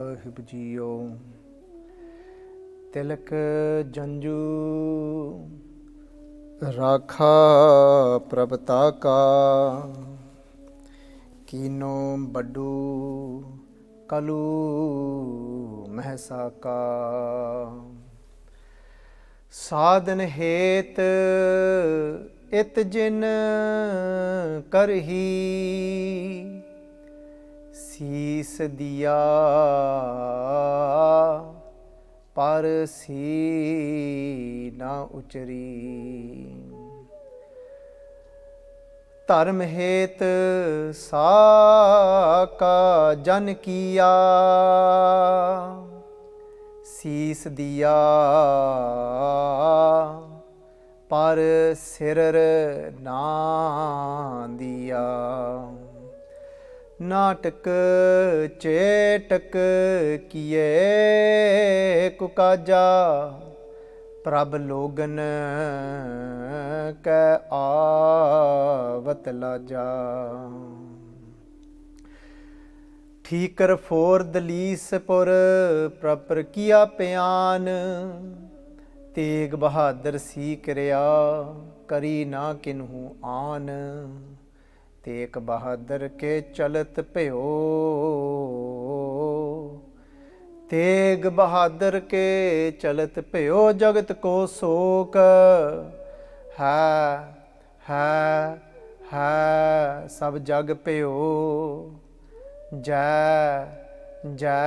ਸਾਹਿਬ JIO ਤਿਲਕ ਜੰਜੂ ਰਾਖਾ ਪ੍ਰਭ ਤਾਕਾ ਕੀਨੋ ਬੱਡੂ ਕਲੂ ਮਹਿਸਾਕਾ ਸਾਧਨ ਹੇਤ ਇਤ ਜਿਨ ਕਰਹੀ ਸੀਸ ਦਿਆ ਪਰ ਸੀ ਨਾ ਉਚਰੀ ਧਰਮ ਹੇਤ ਸਾਕਾ ਜਨ ਕੀਆ ਸੀਸ ਦਿਆ ਪਰ ਸਿਰ ਨਾ ਦਿਆ ਨਾਟਕ ਚੇਟਕ ਕੀਏ ਕੁਕਾਜਾ ਪ੍ਰਭ ਲੋਗਨ ਕੈ ਆਵਤ ਲਾਜਾ ਠੀਕਰ ਫੋਰ ਦਲੀਸਪੁਰ ਪ੍ਰਪਰ ਕੀਆ ਪਿਆਨ ਤੇਗ ਬਹਾਦਰ ਸੀ ਕਿਰਿਆ ਕਰੀ ਨਾ ਕਿਨਹੂ ਆਨ ਤੇਗ ਬਹਾਦਰ ਕੇ ਚਲਤ ਭਿਓ ਤੇਗ ਬਹਾਦਰ ਕੇ ਚਲਤ ਭਿਓ ਜਗਤ ਕੋ ਸੋਕ ਹੈ ਸਭ ਜਗ ਭਿਓ ਜੈ ਜੈ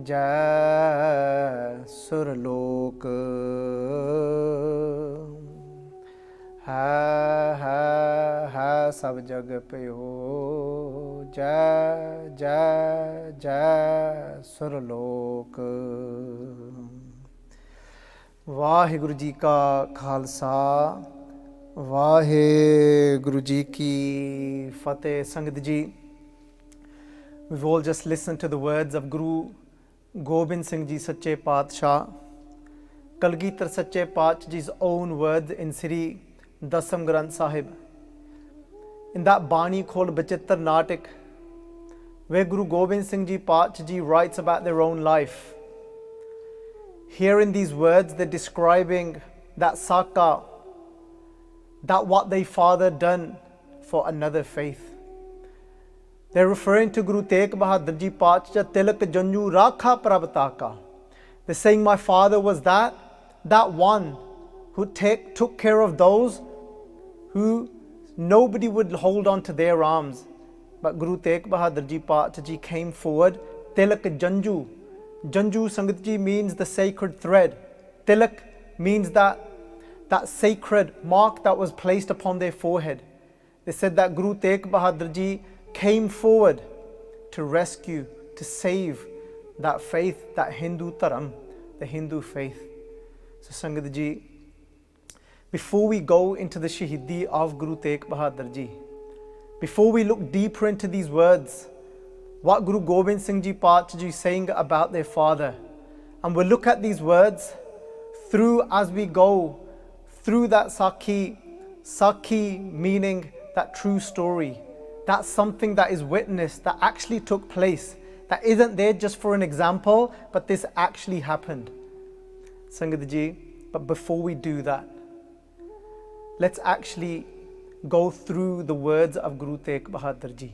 ਜੈ ਸੁਰਲੋਕ ਹੈ ਸਭ ਜਗ ਭਿਓ ਜੈ ਜੈ ਜੈ ਸੁਰਲੋਕ। ਵਾਹਿਗੁਰੂ ਜੀ ਕਾ ਖਾਲਸਾ ਵਾਹਿਗੁਰੂ ਜੀ ਕੀ ਫਤਿਹ। ਸੰਗਤ ਜੀ, we've all just listened to the words of Guru Gobind Singh Ji Sache Paatshah, Kalgੀਧਰ Sache Paatshah Ji's own words in Sri Dasam Granth Sahib, in that Bani called Bachittar Natak, where Guru Gobind Singh Ji Paatshah Ji writes about their own life. Here in these words they're describing that sakha, that what they father done for another faith. They're referring to Guru Tegh Bahadur Ji Paatshah Tilak Janju Rakha Prabhataka. They're saying my father was that one who took care of those who nobody would hold on to their arms. But Guru Tegh Bahadur Ji Paatshah Ji came forward. Tilak Janju. Janju Sangat Ji means the sacred thread. Tilak means that sacred mark that was placed upon their forehead. They said that Guru Tegh Bahadur Ji came forward to rescue, to save that faith, that Hindu Dharam, the Hindu faith. So Sangat Ji, before we go into the Shaheedi of Guru Tegh Bahadur Ji, before we look deeper into these words, what Guru Gobind Singh Ji Paatshah Ji is saying about their father, and we'll look at these words through as we go through that sakhi meaning that true story. That's something that is witnessed, that actually took place, that isn't there just for an example, but this actually happened. Sangat Ji, but before we do that, let's actually go through the words of Guru Tegh Bahadur Ji.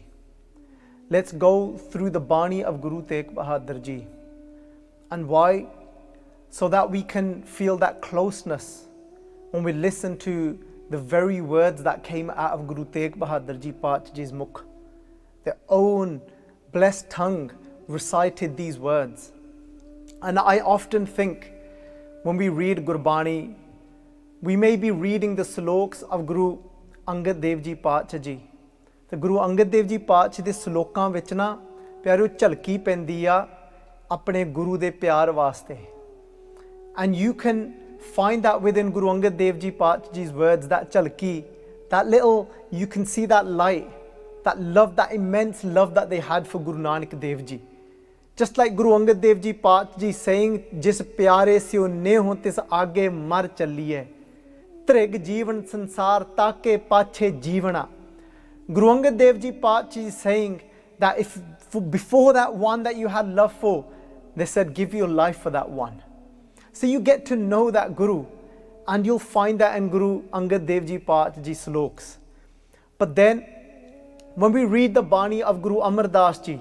Let's go through the Bani of Guru Tegh Bahadur Ji. And why? So that we can feel that closeness when we listen to the very words that came out of Guru Tegh Bahadur Ji Paatshah Ji's mukh. Their own blessed tongue recited these words. And I often think when we read Gurbani, we may be reading the sloks of Guru Angad Dev Ji Paatshah Ji. The Guru Angad Dev Ji Paatshah de sloਕਾਂ ਵਿੱਚ ਨਾ ਪਿਆਰਿਓ ਝਲਕੀ ਪੈਂਦੀ ਆ ਆਪਣੇ ਗੁਰੂ ਦੇ ਪਿਆਰ ਵਾਸਤੇ. And you can find that within Guru Angad Dev Ji Paatshah Ji's words, that chalki, that little, you can see that light, that love, that immense love that they had for Guru Nanak Dev Ji. Just like Guru Angad Dev Ji Paatshah Ji saying, Jis pyare sio neho tis aage mar chaliye. Trig jeevan sansar take pache jeevana. Guru Angad Dev Ji Paatshah Ji saying that if before that one that you had love for, they said, give your life for that one. So you get to know that Guru, and you'll find that in Guru Angad Dev Ji Paat Ji sloks. But then, when we read the Bani of Guru Amar Das Ji,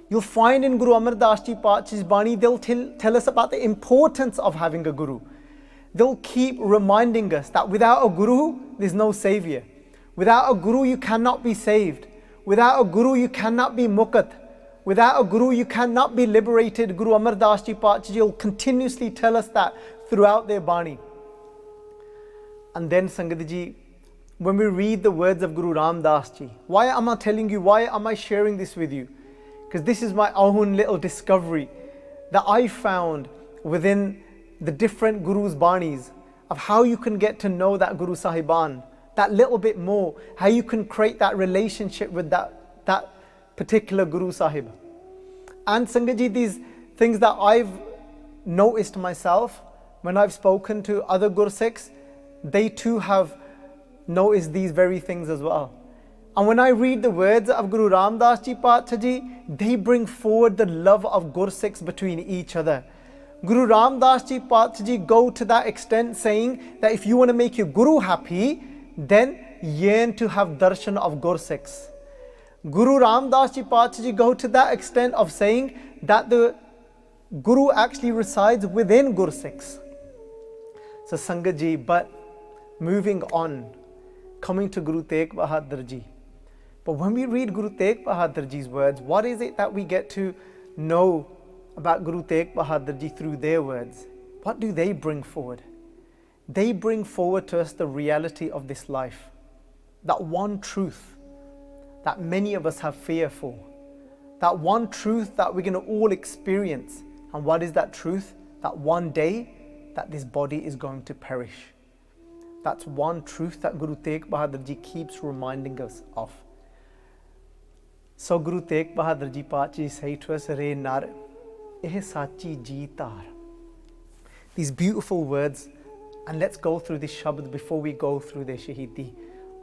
you'll find in Guru Amar Das Ji Paat Ji's Bani, they'll tell us about the importance of having a Guru. They'll keep reminding us that without a Guru, there's no savior. Without a Guru, you cannot be saved. Without a Guru, you cannot be muqat. Without a Guru, you cannot be liberated. Guru Amar Das Ji Paat Ji will continuously tell us that throughout their Bani. And then Sangat Ji, when we read the words of Guru Ram Das Ji, why am I telling you, why am I sharing this with you? Because this is my own little discovery that I found within the different Guru's Banis of how you can get to know that Guru Sahiban that little bit more, how you can create that relationship with that particular Guru Sahib. And Sangat Ji, these things that I've noticed myself when I've spoken to other Gursikhs, they too have noticed these very things as well. And when I read the words of Guru Ram Das Ji Paat Ji, they bring forward the love of Gursikhs between each other. Guru Ram Das Ji Paat Ji go to that extent saying that if you want to make your Guru happy, then yearn to have darshan of Gursikhs. Guru Ram Das Ji Paat Ji go to that extent of saying that the Guru actually resides within Gursikhs. So Sangat Ji, but moving on, coming to Guru Tegh Bahadur Ji. But when we read Guru Tegh Bahadur Ji's words, what is it that we get to know about Guru Tegh Bahadur Ji through their words? What do they bring forward? They bring forward to us the reality of this life. That one truth that many of us have fear for. That one truth that we're going to all experience. And what is that truth? That one day that this body is going to perish. That's one truth that Guru Tegh Bahadur Ji keeps reminding us of. So Guru Tegh Bahadur Ji Paat Ji say to us, Re nar, eh sachi Jaita. These beautiful words, and let's go through this Shabd before we go through the Shaheedi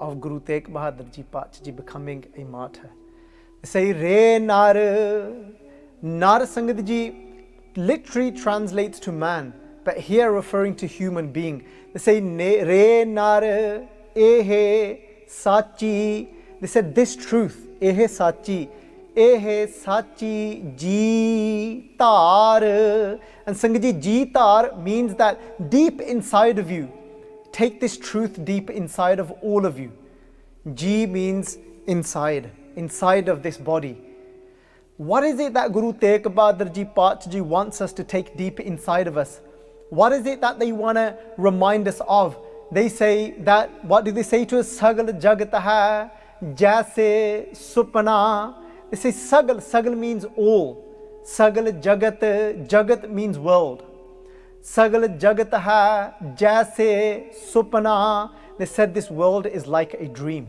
of Guru Tegh Bahadur Ji Paat Ji becoming a martyr. They say, Re nar. Nar, Sangat Ji, literally translates to man, but here referring to human being. They say, Re nar, eh sachi. They said, this truth, eh sachi ji tar. And Sangat Ji tar means that deep inside of you, take this truth deep inside of all of you. Ji means inside of this body. What is it that Guru Tegh Bahadur Ji Paat Ji wants us to take deep inside of us? What is it that they want to remind us of? They say that, what do they say to us? Sagal jagat hai, jaise supna. They say sagal means all. Sagal jagat means world. Sagal jagat hai, jaise supna. They said this world is like a dream.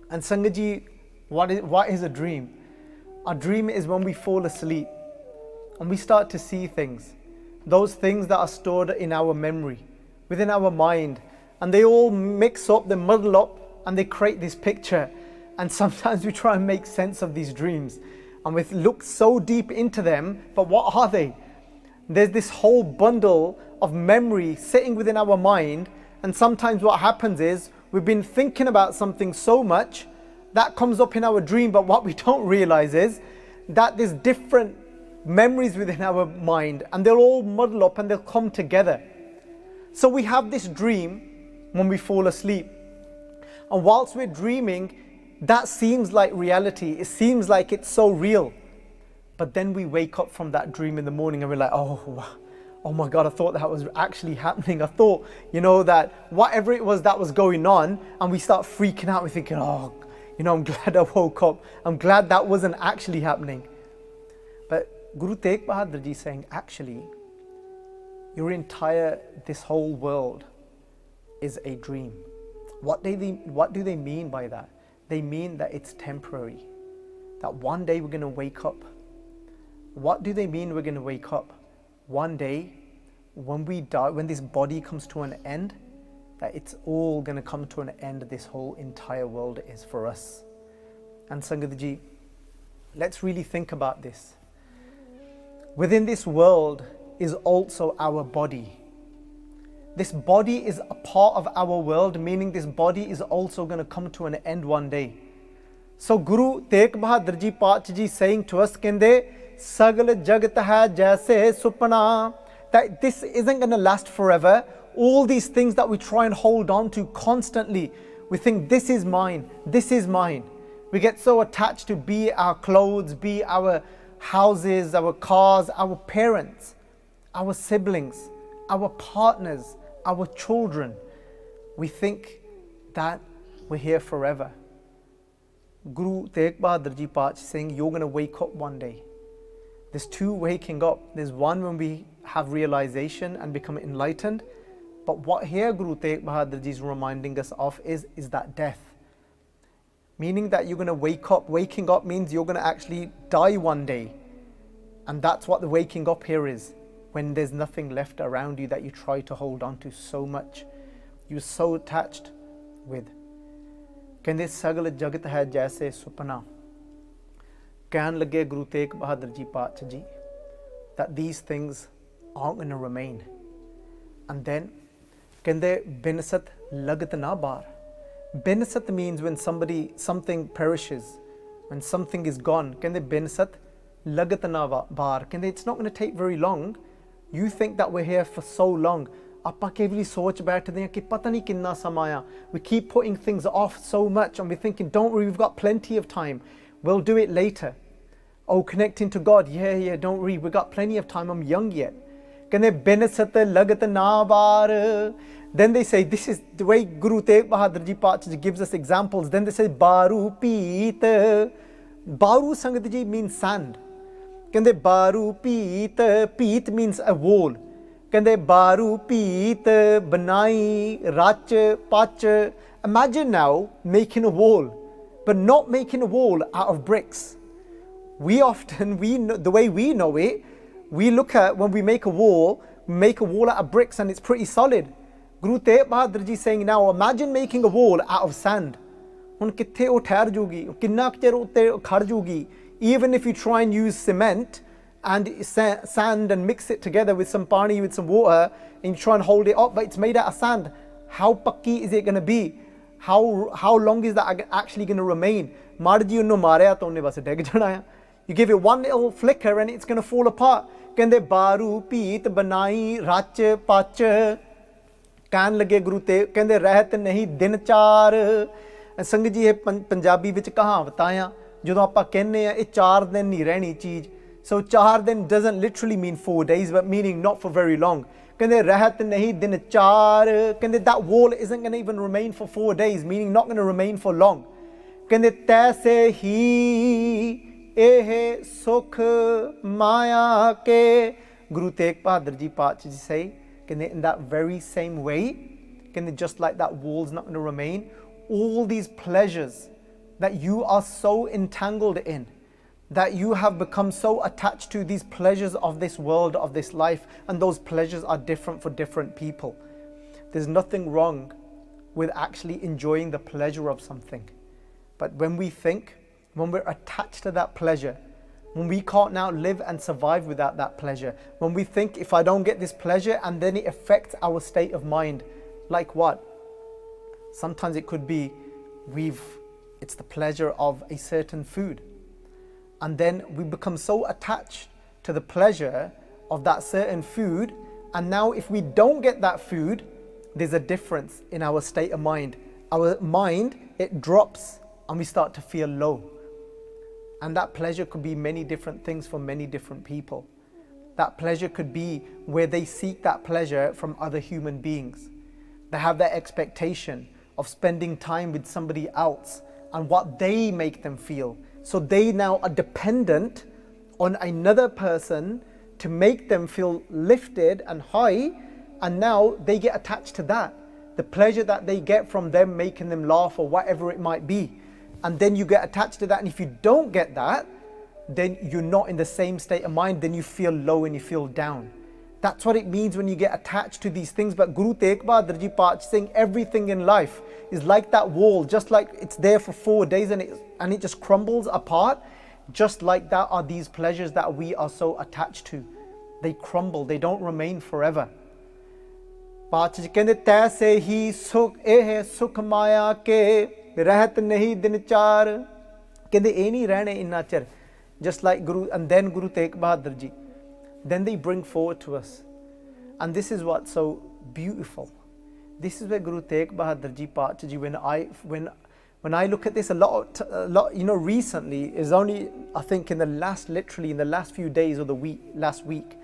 And Sangat Ji, what is a dream? A dream is when we fall asleep and we start to see things. Those things that are stored in our memory, within our mind, and they all mix up, they muddle up, and they create this picture. And sometimes we try and make sense of these dreams, and we look so deep into them, but what are they? There's this whole bundle of memory sitting within our mind, and sometimes what happens is we've been thinking about something so much that comes up in our dream, but what we don't realize is that there's different memories within our mind, and they'll all muddle up and they'll come together. So we have this dream when we fall asleep, and whilst we're dreaming, that seems like reality. It seems like it's so real. But then we wake up from that dream in the morning and we're like, oh my God, I thought that was actually happening. I thought, that whatever it was that was going on, and we start freaking out. We're thinking, I'm glad I woke up. I'm glad that wasn't actually happening. But Guru Tegh Bahadur Ji is saying, actually, this whole world is a dream. What do they mean by that? They mean that it's temporary. That one day we're going to wake up. What do they mean we're going to wake up? One day, when we die, when this body comes to an end, that it's all going to come to an end. This whole entire world is for us. And Sangat Ji, let's really think about this. Within this world is also our body. This body is a part of our world, meaning this body is also going to come to an end one day. So Guru Tegh Bahadur Ji Paach Ji saying to us, Kende, Sagal Jagat hai jaise supna, that this isn't going to last forever. All these things that we try and hold on to constantly, we think this is mine, this is mine. We get so attached to be our clothes, be our houses, our cars, our parents, our siblings, our partners, our children. We think that we're here forever. Guru Tegh Bahadur Ji Paach saying, you're going to wake up one day. There's two waking up. There's one when we have realization and become enlightened. But what here Guru Tegh Bahadur Ji is reminding us of is that death. Meaning that you're going to wake up. Waking up means you're going to actually die one day. And that's what the waking up here is. When there's nothing left around you that you try to hold on to so much. You're so attached with. Kende sagal jagat hai jaise supna. Kehn lage Guru Tegh Bahadur Ji Paach Ji that these things aren't going to remain. And then kende binsat lagat na bar. Binsat means when something perishes, when something is gone. Kende binsat lagat na bar. Kende it's not going to take very long. You think that we're here for so long. ਆਪਾਂ ਕਈ ਵਾਰੀ ਸੋਚ ਬੈਠਦੇ ਹਾਂ ਕਿ ਪਤਾ ਨਹੀਂ ਕਿੰਨਾ ਸਮਾਂ ਆ. We keep putting things off so much and we're thinking, don't worry, we've got plenty of time. We'll do it later. Oh, connecting to God, yeah, don't worry, we've got plenty of time, I'm young yet. ਕਹਿੰਦੇ ਬਿਨ ਸਤ ਲਗਤ ਨਾ ਬਾਰ. Then they say, this is the way Guru Tegh Bahadur Ji Paach Ji gives us examples. Then they say, baru peet. Baru Sangat Ji means sand. ਕਹਿੰਦੇ baru peet. Peet means a wall. ਕਹਿੰਦੇ baru peet banai rach pach. Imagine now making a wall, but not making a wall out of bricks. We often, the way we know it, we look at when we make a wall out of bricks and it's pretty solid. Guru Tegh Bahadur Ji saying now, imagine making a wall out of sand. ਹੁਣ ਕਿੱਥੇ ਉਹ ਠਹਿਰ ਜੂਗੀ, ਕਿੰਨਾ ਕੁ ਚਿਰ ਉੱਤੇ ਖੜ ਜੂਗੀ. Even if you try and use cement and sand and mix it together with some pani, with some water, and you try and hold it up, but it's made out of sand. How pakki is it going to be? How long is that actually going to remain? Marji unno marya to unne bas deg jana hai. You give it one little flicker and it's going to fall apart. Kende baru peet banai rach pach. Kan lage Guru Tegh kende ਰਹਿਤ ਨਹੀਂ ਦਿਨ ਚਾਰ. ਸੰਗਤ ਜੀ ਇਹ ਪੰਜਾਬੀ ਵਿੱਚ ਕਹਾਵਤਾਂ ਆ. ਜਦੋਂ ਆਪਾਂ ਕਹਿੰਦੇ ਆ ਇਹ 4 ਦਿਨ ਨਹੀਂ ਰਹਿਣੀ ਚੀਜ਼. So 4 ਦਿਨ doesn't literally mean 4 days, but meaning not for very long. ਕਹਿੰਦੇ ਰਹਿਤ ਨਹੀਂ ਦਿਨ ਚਾਰ. ਕਹਿੰਦੇ that wall isn't going to even remain for 4 days, meaning not going to remain for long. ਕਹਿੰਦੇ ਤੈਸੇ ਹੀ ਇਹ ਸੁਖ ਮਾਇਆ ਕੇ. Guru Tegh Bahadur Ji Paach Ji say, ਕਹਿੰਦੇ in that very same way, ਕਹਿੰਦੇ just like that wall's not going to remain, all these pleasures that you are so entangled in, that you have become so attached to these pleasures of this world, of this life, and those pleasures are different for different people. There's nothing wrong with actually enjoying the pleasure of something. But when we're attached to that pleasure, when we can't now live and survive without that pleasure, when we think if I don't get this pleasure and then it affects our state of mind, like what? Sometimes it could be it's the pleasure of a certain food. And then we become so attached to the pleasure of that certain food. And now if we don't get that food, there's a difference in our state of mind. Our mind, it drops and we start to feel low. And that pleasure could be many different things for many different people. That pleasure could be where they seek that pleasure from other human beings. They have that expectation of spending time with somebody else and what they make them feel. So they now are dependent on another person to make them feel lifted and high, and now they get attached to that. The pleasure that they get from them making them laugh or whatever it might be. And then you get attached to that, and if you don't get that, then you're not in the same state of mind, then you feel low and you feel down. That's what it means when you get attached to these things. But Guru Tegh Bahadur Ji Paach saying everything in life is like that wall, just like it's there for 4 days and it just crumbles apart. Just like that are these pleasures that we are so attached to. They crumble, they don't remain forever. पाँच कहते तैसे ही सुख एह सुख माया के रहत नहीं दिन चार कहते ए नहीं रहने इन्ना चिर. Just like Guru, and then Guru Tegh Bahadur Ji, then they bring forward to us. And this is what's so beautiful. This is where Guru Tegh Bahadur Ji Pacha Ji, when I look at this a lot, recently is only, I think literally in the last few days or last week.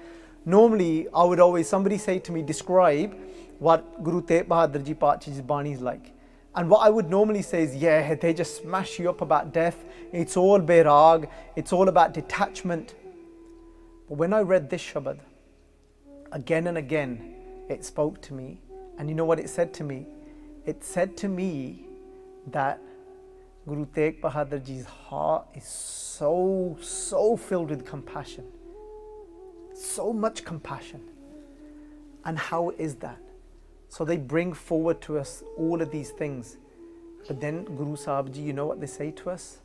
Normally, I would always, somebody say to me, describe what Guru Tegh Bahadur Ji Pacha Ji's Bani is like. And what I would normally say is, yeah, they just smash you up about death. It's all bairag. It's all about detachment. But when I read this Shabad, again and again, it spoke to me. And you know what it said to me? It said to me that Guru Tegh Bahadur Ji's heart is so filled with compassion. So much compassion. And how is that? So they bring forward to us all of these things. But then Guru Sahib Ji, you know what they say to us?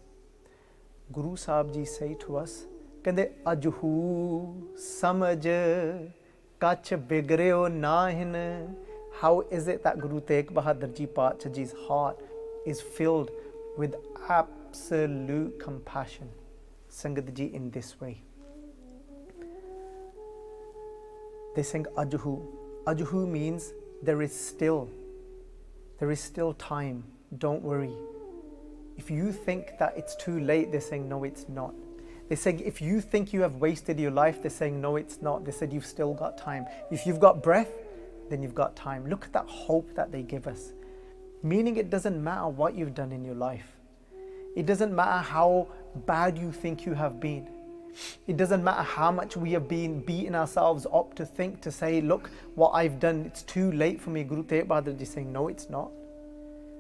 Guru Sahib Ji say to us, Kande ajhu samaj kach bigreo nahin. How is it that Guru Tegh Bahadur Ji Pacha Ji's heart is filled with absolute compassion? Sangat Ji, in this way. They sing ajhu. Ajhu means there is still time. Don't worry. If you think that it's too late, they're saying no, it's not. They say if you think you have wasted your life, they're saying no, it's not. They said you've still got time. If you've got breath, then you've got time. Look at that hope that they give us. Meaning it doesn't matter what you've done in your life. It doesn't matter how bad you think you have been. It doesn't matter how much we have been beating ourselves up to think, to say, look, what I've done, it's too late for me. Guru Tegh Bahadur Ji is saying, no, it's not.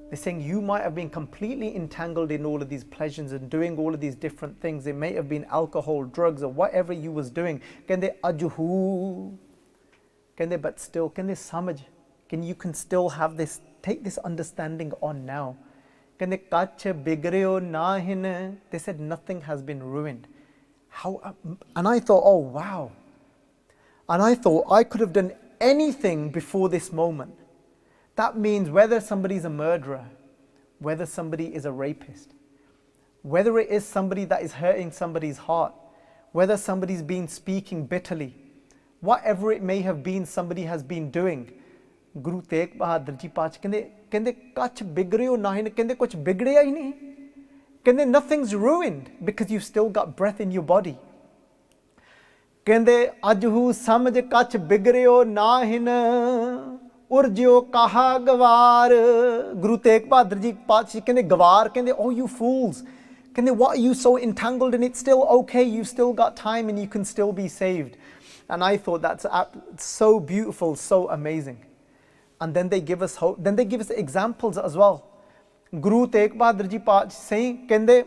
They're saying you might have been completely entangled in all of these pleasures and doing all of these different things. It may have been alcohol, drugs, or whatever you was doing. Kende ajhu. Kende, but still, kende samaj. You can still have this, take this understanding on now. Kende kach bigreo nahin. They said nothing has been ruined. How? And I thought, oh wow. And I thought I could have done anything before this moment. That means whether somebody's a murderer, whether somebody is a rapist, whether it is somebody that is hurting somebody's heart, whether somebody's been speaking bitterly, whatever it may have been somebody has been doing, Guru Tegh Bahadur Ji Pacha kende kach bigreo nahin, kende kuch bigdeya hi nahi. Kende nothing's ruined because you've still got breath in your body. Kende ajhu samaj kach bigreo nahin. Urjyo kaha gawar. Guru Tegh Bahadur Ji Pacha kende gawar, kende oh you fools. Kende what are you so entangled in? It's still okay, you've still got time and you can still be saved. And I thought that's so beautiful, so amazing. And then they give us hope, then they give us examples as well. Guru Tegh Bahadur Ji Pacha saying, kende,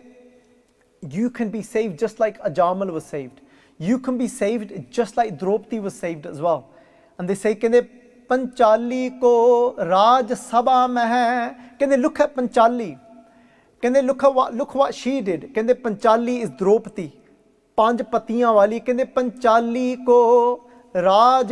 you can be saved just like Ajamal was saved. You can be saved just like Draupadi was saved as well. And they say, kende, Panchali ko Raj Sabha mein hai. Kende, look at Panchali. Kende, look what she did. Kende, Panchali is Draupadi. Panj patiyan wali. Kende, Panchali ko Raj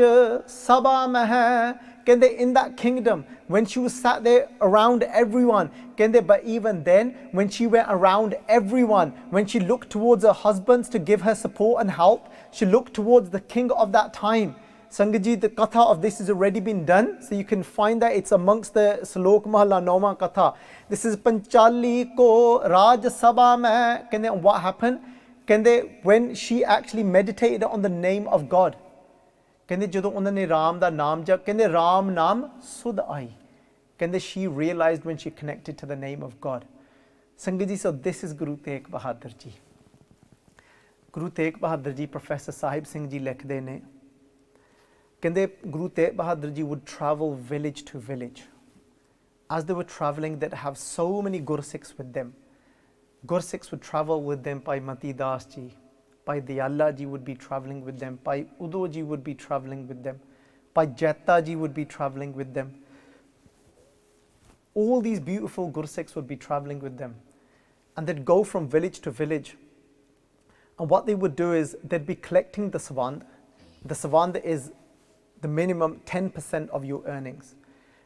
Sabha mein hai. Kende, in that kingdom, when she was sat there around everyone, kende, but even then, when she went around everyone, when she looked towards her husbands to give her support and help, she looked towards the king of that time. Sangaji, the katha of this has already been done, so you can find that it's amongst the Salok Mahalla Noma katha. This is Panchali ko Raj Sabha mein. Kende, what happened? Kende, when she actually meditated on the name of God. Kende, ਜਦੋਂ ਉਹਨਾਂ ਨੇ ਰਾਮ ਦਾ ਨਾਮ ਜਪ, ਕਹਿੰਦੇ ਰਾਮ ਨਾਮ ਸੁਧ ਆਈ. Kende, she realized when she connected to the name of God. Sangat Ji, so this is Guru Tegh Bahadur Ji. Guru Tegh Bahadur Ji, Professor Sahib Singh Ji likhde ne. Kende, Guru Tegh Bahadur Ji would travel village to village. As they were traveling, they'd have so many Gursikhs with them. Gursikhs would travel with them. Bhai Mati Das Ji, Bhai Diyala Ji would be traveling with them. Bhai Udo Ji would be traveling with them. Bhai Jaita Ji would be traveling with them. All these beautiful Gursikhs would be traveling with them. And they'd go from village to village. And what they would do is they'd be collecting the savand. The savand is the minimum 10% of your earnings.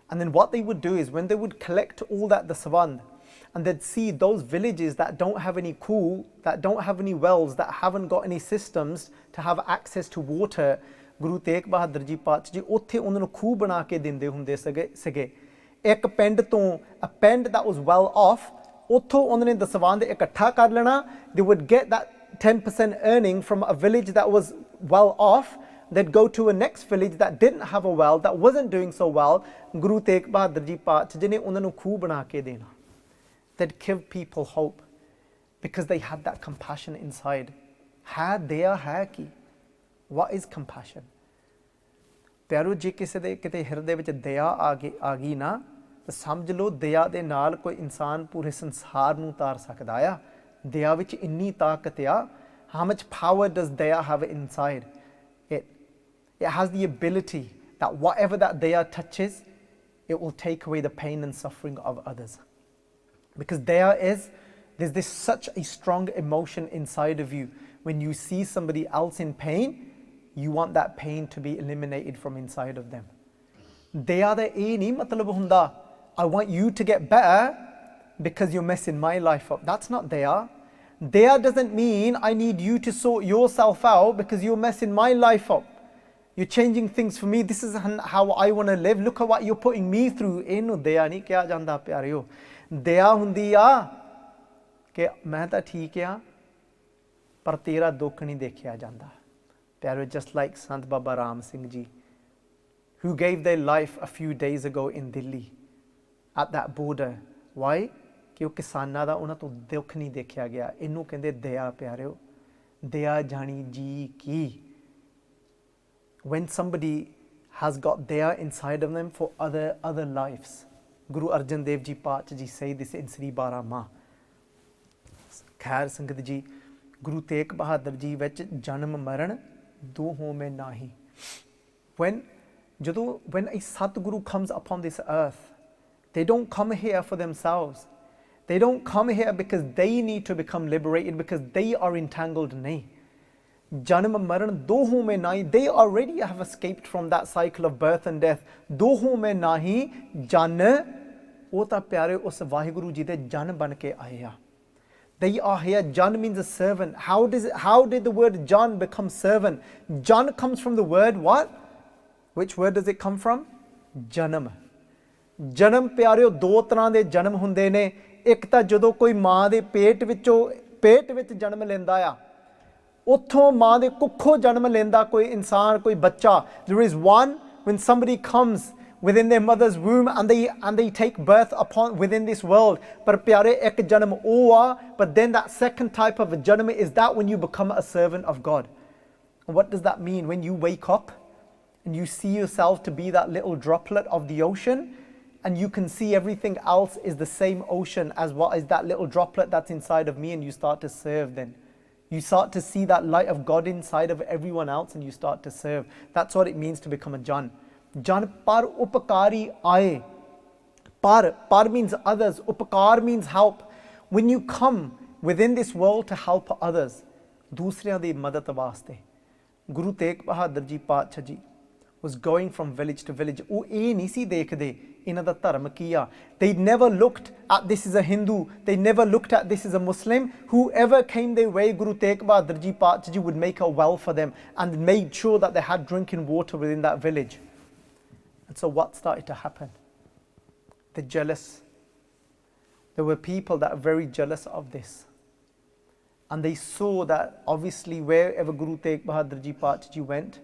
And then what they would do is when they would collect all that, the savand, and they'd see those villages that don't have any kuh, that don't have any wells, that haven't got any systems to have access to water, Guru Tegh Bahadur Ji Paat ji ਉੱਥੇ ਉਹਨਾਂ ਨੂੰ ਖੂਹ ਬਣਾ ਕੇ ਦਿੰਦੇ ਹੁੰਦੇ ਸੀਗੇ ਇੱਕ ਪਿੰਡ ਤੋਂ a ਪਿੰਡ that was well off ਉੱਥੋਂ ਉਹਨਾਂ ਨੇ ਦਸਵੰਧ ਇਕੱਠਾ ਕਰ ਲੈਣਾ they would get that 10% earning from a village that was well off. They'd go to a next village that didn't have a well, that wasn't doing so well. Guru Tegh Bahadur Ji Paat ji ne ਉਹਨਾਂ ਨੂੰ ਖੂਹ ਬਣਾ ਕੇ ਦੇਣਾ. They'd give people hope because they had that compassion inside. ਹੈ ਦਇਆ ਹੈ ਕੀ? What is compassion? ਪਿਆਰੋ ਜੇ ਕਿਸੇ ਦੇ ਕਿਤੇ ਹਿਰਦੇ ਵਿੱਚ ਦਇਆ ਆ ਗਈ ਨਾ ਤਾਂ ਸਮਝ ਲਓ ਦਇਆ ਦੇ ਨਾਲ ਕੋਈ ਇਨਸਾਨ ਪੂਰੇ ਸੰਸਾਰ ਨੂੰ ਉਤਾਰ ਸਕਦਾ ਆ ਦਇਆ ਵਿੱਚ ਇੰਨੀ ਤਾਕਤ ਆ how much power does daya have inside it has the ability that whatever that daya touches it will take away the pain and suffering of others because daya is there's this such a strong emotion inside of you when you see somebody else in pain you want that pain to be eliminated from inside of them. Daya da ਇਹ ਨਹੀਂ ਮਤਲਬ ਹੁੰਦਾ I want you to get better because you're messing my life up. That's not daya. Daya doesn't mean I need you to sort yourself out because you're messing my life up. You're changing things for me. This is how I want to live. Look at what you're putting me through. ਇਹਨੂੰ daya ਨਹੀਂ ਕਿਹਾ ਜਾਂਦਾ ਪਿਆਰਿਓ. Daya ਹੁੰਦੀ ਆ ਕਿ ਮੈਂ ਤਾਂ ਠੀਕ ਆ ਪਰ ਤੇਰਾ ਦੁੱਖ ਨਹੀਂ ਦੇਖਿਆ ਜਾਂਦਾ. Just like Sant Baba Ram Singh Ji, who gave their life a few days ago in Delhi at that border. Why? ਕਿ ਉਹ ਕਿਸਾਨਾਂ ਦਾ ਉਹਨਾਂ ਤੋਂ ਦੁੱਖ ਨਹੀਂ ਦੇਖਿਆ ਗਿਆ. ਇਹਨੂੰ ਕਹਿੰਦੇ ਦਇਆ ਪਿਆਰਿਓ. ਦਇਆ ਜਾਣੀ ਜੀ ਕੀ. When somebody has got daya inside of them for other lives. Guru Arjan Dev Ji Paat ji say this in Sri Barama. Khair Sangat ji, Guru Tegh Bahadur Ji ਵਿੱਚ ਜਨਮ ਮਰਨ ਦੋ ਹੋਵੇਂ ਨਾਹੀ. When a Satguru comes upon this earth, they don't come here for themselves. They don't come here because they need to become liberated, because they are entangled. Nahi. Janam maran do hoਵੇਂ nahi. They already have escaped from that cycle of birth and death. Do ਹੋਵੇਂ nahi jan ਉਹ ਤਾਂ ਪਿਆਰੇ ਉਸ ਵਾਹਿਗੁਰੂ ਜੀ ਦੇ ਜਨ ਬਣ ਕੇ ਆਏ ਆ. They are here. Jan means a servant. How did the word Jan become servant? Jan comes from the word what? Which word does it come from? Janam. Janam ਪਿਆਰਿਓ ਦੋ ਤਰ੍ਹਾਂ ਦੇ ਜਨਮ ਹੁੰਦੇ ਨੇ. ਇੱਕ ਤਾਂ ਜਦੋਂ ਕੋਈ ਮਾਂ ਦੇ ਪੇਟ ਵਿੱਚ ਜਨਮ ਲੈਂਦਾ ਆ ਉੱਥੋਂ ਮਾਂ ਦੇ ਕੁੱਖੋਂ ਜਨਮ ਲੈਂਦਾ ਕੋਈ ਇਨਸਾਨ ਕੋਈ ਬੱਚਾ. There is one when somebody comes within their mother's womb and they take birth upon within this world. Par pyare ek janam oa, but then that second type of a janam is that when you become a servant of God. And what does that mean? When you wake up and you see yourself to be that little droplet of the ocean, and you can see everything else is the same ocean as what is that little droplet that's inside of me, and you start to serve. Then you start to see that light of God inside of everyone else and you start to serve. That's what it means to become a jan. Jan par upakari aaye. Par means others. Upakar means help. When you come within this world to help others, ਦੂਸਰਿਆਂ ਦੀ ਮਦਦ ਵਾਸਤੇ. Guru Tegh Bahadur Ji Paat ji was going from village to village. ਉਹ ਇਹ ਨਹੀਂ ਸੀ ਦੇਖਦੇ ਇਹਨਾਂ ਦਾ ਧਰਮ ਕੀ ਆ. They never looked at this is a Hindu. They never looked at this is a Muslim. Whoever came their way, Guru Tegh Bahadur Ji Paat ji would make a well for them and made sure that they had drinking water within that village. And so what started to happen? They're jealous. There were people that are very jealous of this. And they saw that obviously wherever Guru Tegh Bahadur Ji Paat ji went,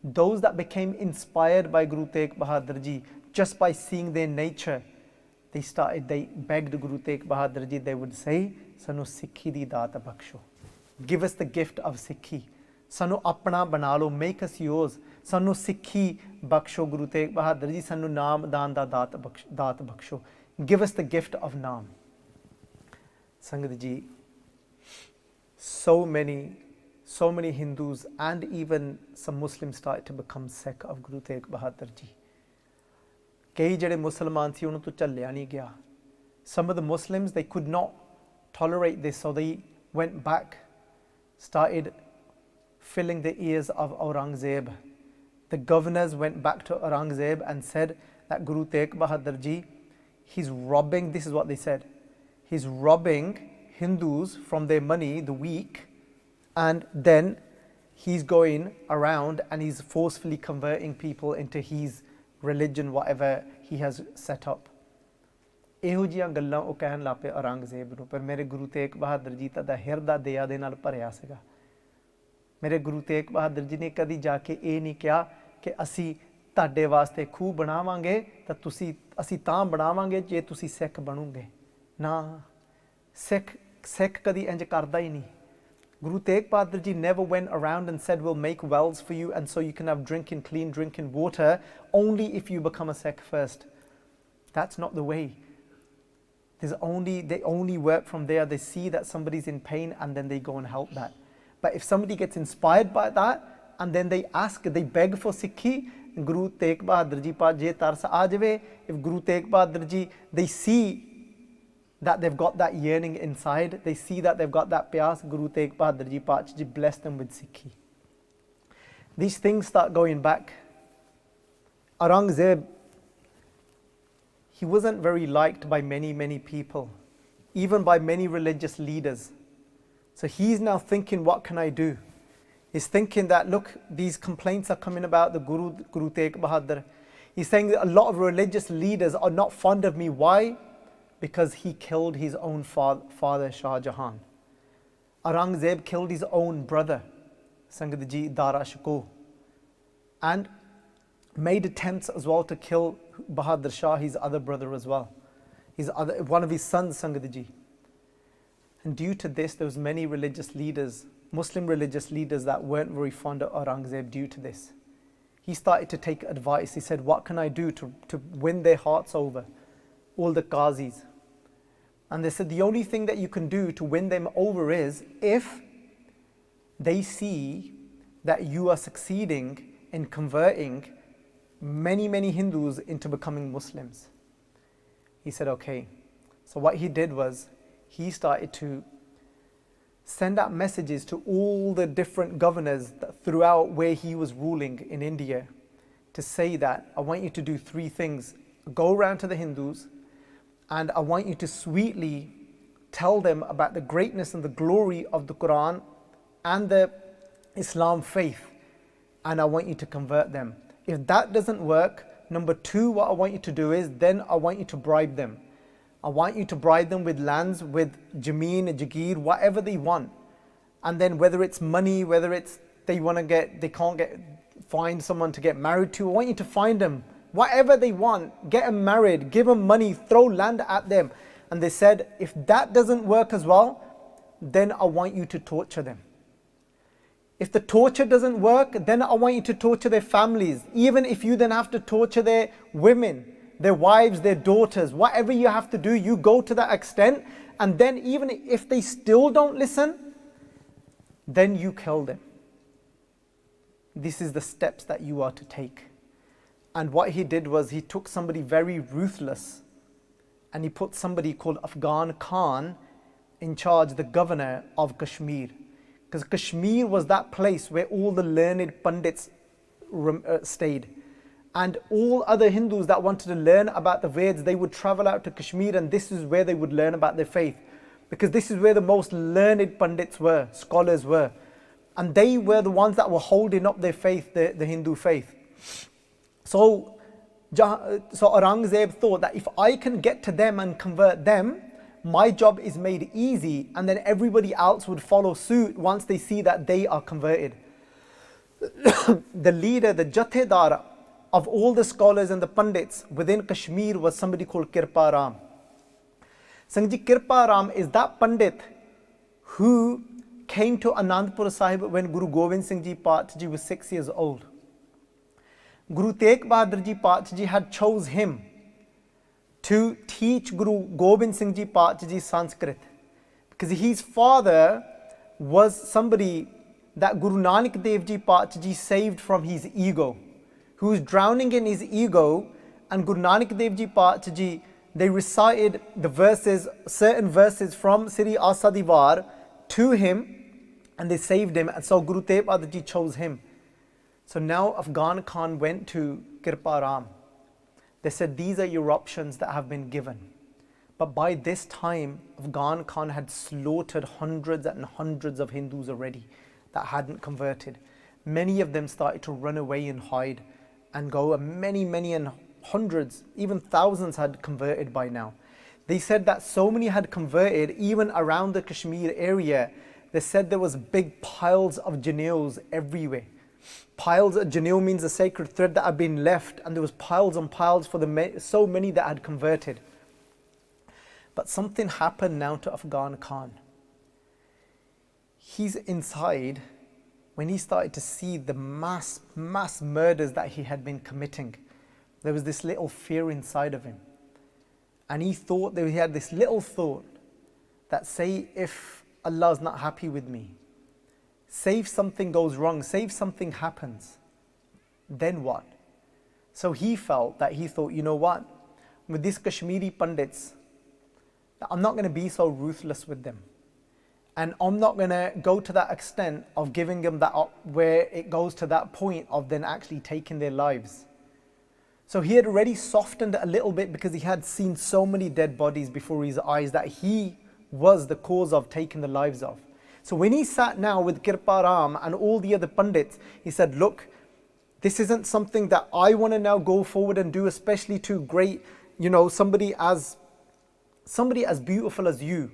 those that became inspired by Guru Tegh Bahadur Ji, just by seeing their nature, they begged Guru Tegh Bahadur Ji, they would say, Sanu Sikhi di daat baksho. Give us the gift of Sikhi. Sanu apna banalo, make us yours. Sanu Sikhi baksho Guru Tegh Bahadur Ji, Sanu naam daan da daat baksho. Give us the gift of naam. Sangat ji, so many Hindus and even some Muslims started to become Sikh of Guru Tegh Bahadur Ji. ਕਈ ਜਿਹੜੇ ਮੁਸਲਮਾਨ ਸੀ ਉਹਨਾਂ ਤੋਂ ਝੱਲਿਆ ਨਹੀਂ ਗਿਆ. Some of the Muslims, they could not tolerate this, so they went back started filling the ears of Aurangzeb. The governors went back to Aurangzeb and said that Guru Tegh Bahadur Ji, he's robbing, this is what they said, he's robbing Hindus from their money, the weak, and then he's going around and he's forcefully converting people into his religion, whatever he has set up. ਇਹੋ ਜਿਹੀਆਂ ਗੱਲਾਂ ਉਹ ਕਹਿਣ ਲੱਗ ਪਏ ਔਰੰਗਜ਼ੇਬ ਨੂੰ, ਪਰ ਮੇਰੇ ਗੁਰੂ ਤੇਗ ਬਹਾਦਰ ਜੀ ਦਾ ਹਿਰਦਾ ਦਇਆ ਦੇ ਨਾਲ ਭਰਿਆ ਸੀਗਾ। ਮੇਰੇ ਗੁਰੂ ਤੇਗ ਬਹਾਦਰ ਜੀ ਨੇ ਕਦੀ ਜਾ ਕੇ ਇਹ ਨਹੀਂ ਕਿਹਾ ਕਿ ਅਸੀਂ ਤੁਹਾਡੇ ਵਾਸਤੇ ਖੂਹ ਬਣਾਵਾਂਗੇ ਤਾਂ ਅਸੀਂ ਤਾਂ ਬਣਾਵਾਂਗੇ ਜੇ ਤੁਸੀਂ ਸਿੱਖ ਬਣੋਗੇ। ਨਾ, ਸਿੱਖ ਕਦੀ ਇੰਜ ਕਰਦਾ ਹੀ ਨਹੀਂ। Guru Tegh Bahadur Ji never went around and said, we'll make wells for you and so you can have clean drinking water only if you become a Sikh first. That's not the way. They only work from there. They see that somebody's in pain and then they go and help that. But if somebody gets inspired by that and then they ask, they beg for Sikhi, Guru Tegh Bahadur Ji pa je tars aa jave, if Guru Tegh Bahadur Ji, they see that they've got that yearning inside, they see that they've got that pyas, Guru Tegh Bahadur Ji Paach Ji bless them with Sikhi. These things start going back. Aurangzeb, he wasn't very liked by many people, even by many religious leaders. So he's now thinking, what can I do? He's thinking that, look, these complaints are coming about the Guru Tegh Bahadur. He's saying that a lot of religious leaders are not fond of me. Why? Because he killed his own father Shah Jahan. Aurangzeb killed his own brother, Sangat Ji Dara Shikoh, and made attempts as well to kill Bahadur Shah, his other brother as well, one of his sons, Sangat Ji. And due to this, there was many religious leaders, Muslim religious leaders, that weren't very fond of Aurangzeb due to this. He started to take advice. He said, what can I do to win their hearts over? All the Qazis. And they said the only thing that you can do to win them over is if they see that you are succeeding in converting many Hindus into becoming Muslims. He said, okay. So what he did was he started to send out messages to all the different governors throughout where he was ruling in India to say that I want you to do 3 things. Go around to the Hindus, and I want you to sweetly tell them about the greatness and the glory of the Quran and the Islam faith. And I want you to convert them. If that doesn't work, number 2, what I want you to do is, then I want you to bribe them. I want you to bribe them with lands, with jameen, jagir, whatever they want. And then whether it's money, whether it's they can't find someone to get married to, I want you to find them. Whatever they want, get them married, give them money, throw land at them. And they said, if that doesn't work as well, then I want you to torture them. If the torture doesn't work, then I want you to torture their families. Even if you then have to torture their women, their wives, their daughters, whatever you have to do, you go to that extent. And then even if they still don't listen, then you kill them. This is the steps that you are to take. And what he did was he took somebody very ruthless and he put somebody called Afghan Khan in charge, the governor of Kashmir. Because Kashmir was that place where all the learned Pandits stayed. And all other Hindus that wanted to learn about the Veds, they would travel out to Kashmir, and this is where they would learn about their faith. Because this is where the most learned Pandits were, scholars were. And they were the ones that were holding up their faith, the Hindu faith. So Aurangzeb thought that if I can get to them and convert them, my job is made easy, and then everybody else would follow suit once they see that they are converted. The leader, the Jathedar of all the scholars and the Pandits within Kashmir was somebody called Kirpa Ram. Sanghji, Kirpa Ram is that Pandit who came to Anandpur Sahib when Guru Gobind Singh Ji Paat Ji was 6 years old. Guru Tegh Bahadur Ji Paat Ji had chose him to teach Guru Gobind Singh Ji Paat Ji Sanskrit, because his father was somebody that Guru Nanak Dev Ji Paat Ji saved from his ego, who was drowning in his ego, and Guru Nanak Dev Ji Paat Ji, they recited the verses, certain verses from Sri Asa Divar to him, and they saved him, and so Guru Tegh Bahadur Ji chose him. So now Afghan Khan went to Kirpa Ram. They said, these are your options that have been given. But by this time, Afghan Khan had slaughtered hundreds and hundreds of Hindus already that hadn't converted. Many of them started to run away and hide and go, and many and hundreds, even thousands had converted by now. They said that so many had converted, even around the Kashmir area. They said there was big piles of janeos everywhere. Piles of janeo means a sacred thread that had been left, and there was piles and piles for so many that had converted. But something happened now to Afghan Khan. He's inside when he started to see the mass murders that he had been committing. There was this little fear inside of him. And he thought that he had this little thought that, say if Allah's not happy with me, say if something goes wrong, say if something happens, then what? So he felt that he thought, you know what, with these Kashmiri Pandits, I'm not going to be so ruthless with them. And I'm not going to go to that extent of giving them that up where it goes to that point of then actually taking their lives. So he had already softened a little bit because he had seen so many dead bodies before his eyes that he was the cause of taking the lives of. So when he sat now with Kirpa Ram and all the other Pandits, he said, look, this isn't something that I want to now go forward and do, especially to great, somebody as beautiful as you,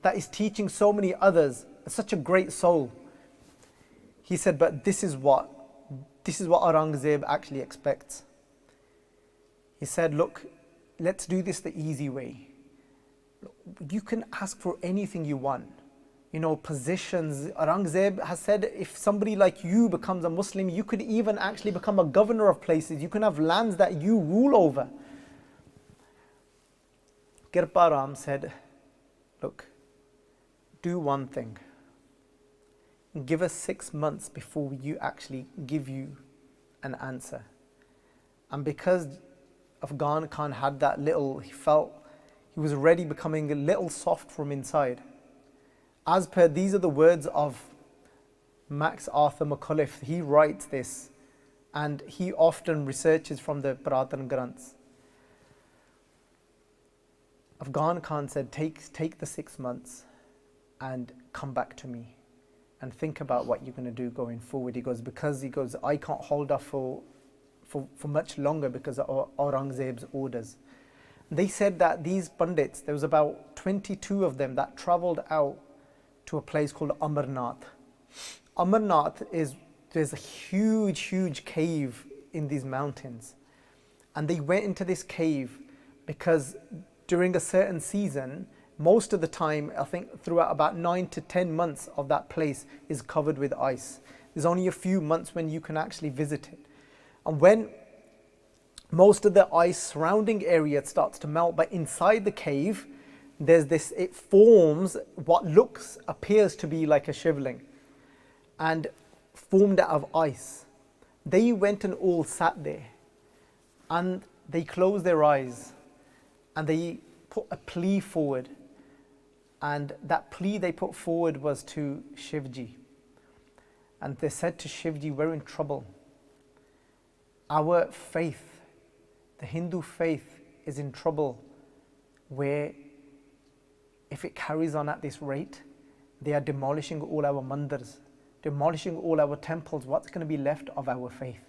that is teaching so many others, such a great soul. He said, but this is what Aurangzeb actually expects. He said, look, let's do this the easy way. You can ask for anything you want. Positions. Aurangzeb has said, if somebody like you becomes a Muslim, you could even actually become a governor of places. You can have lands that you rule over. Kirpa Ram said, look, do one thing. Give us 6 months before you actually give you an answer. And because Afghan Khan had that little, he felt he was already becoming a little soft from inside. As per, these are the words of Max Arthur McAuliffe. He writes this, and he often researches from the Puratan Granths. Afghan Khan said, take the 6 months and come back to me and think about what you're going to do going forward. He goes, I can't hold off for much longer because of Aurangzeb's orders. They said that these Pandits, there was about 22 of them that travelled out to a place called Amarnath. Amarnath there's a huge cave in these mountains. And they went into this cave because during a certain season, most of the time, I think throughout about 9 to 10 months of that place is covered with ice. There's only a few months when you can actually visit it. And when most of the ice surrounding area starts to melt, but inside the cave, it forms what appears to be like a shivling and formed out of ice. They went and all sat there and they closed their eyes and they put a plea forward. And that plea they put forward was to Shivji. And they said to Shivji, we're in trouble. Our faith, the Hindu faith, is in trouble where if it carries on at this rate, they are demolishing all our mandirs, demolishing all our temples. What's going to be left of our faith?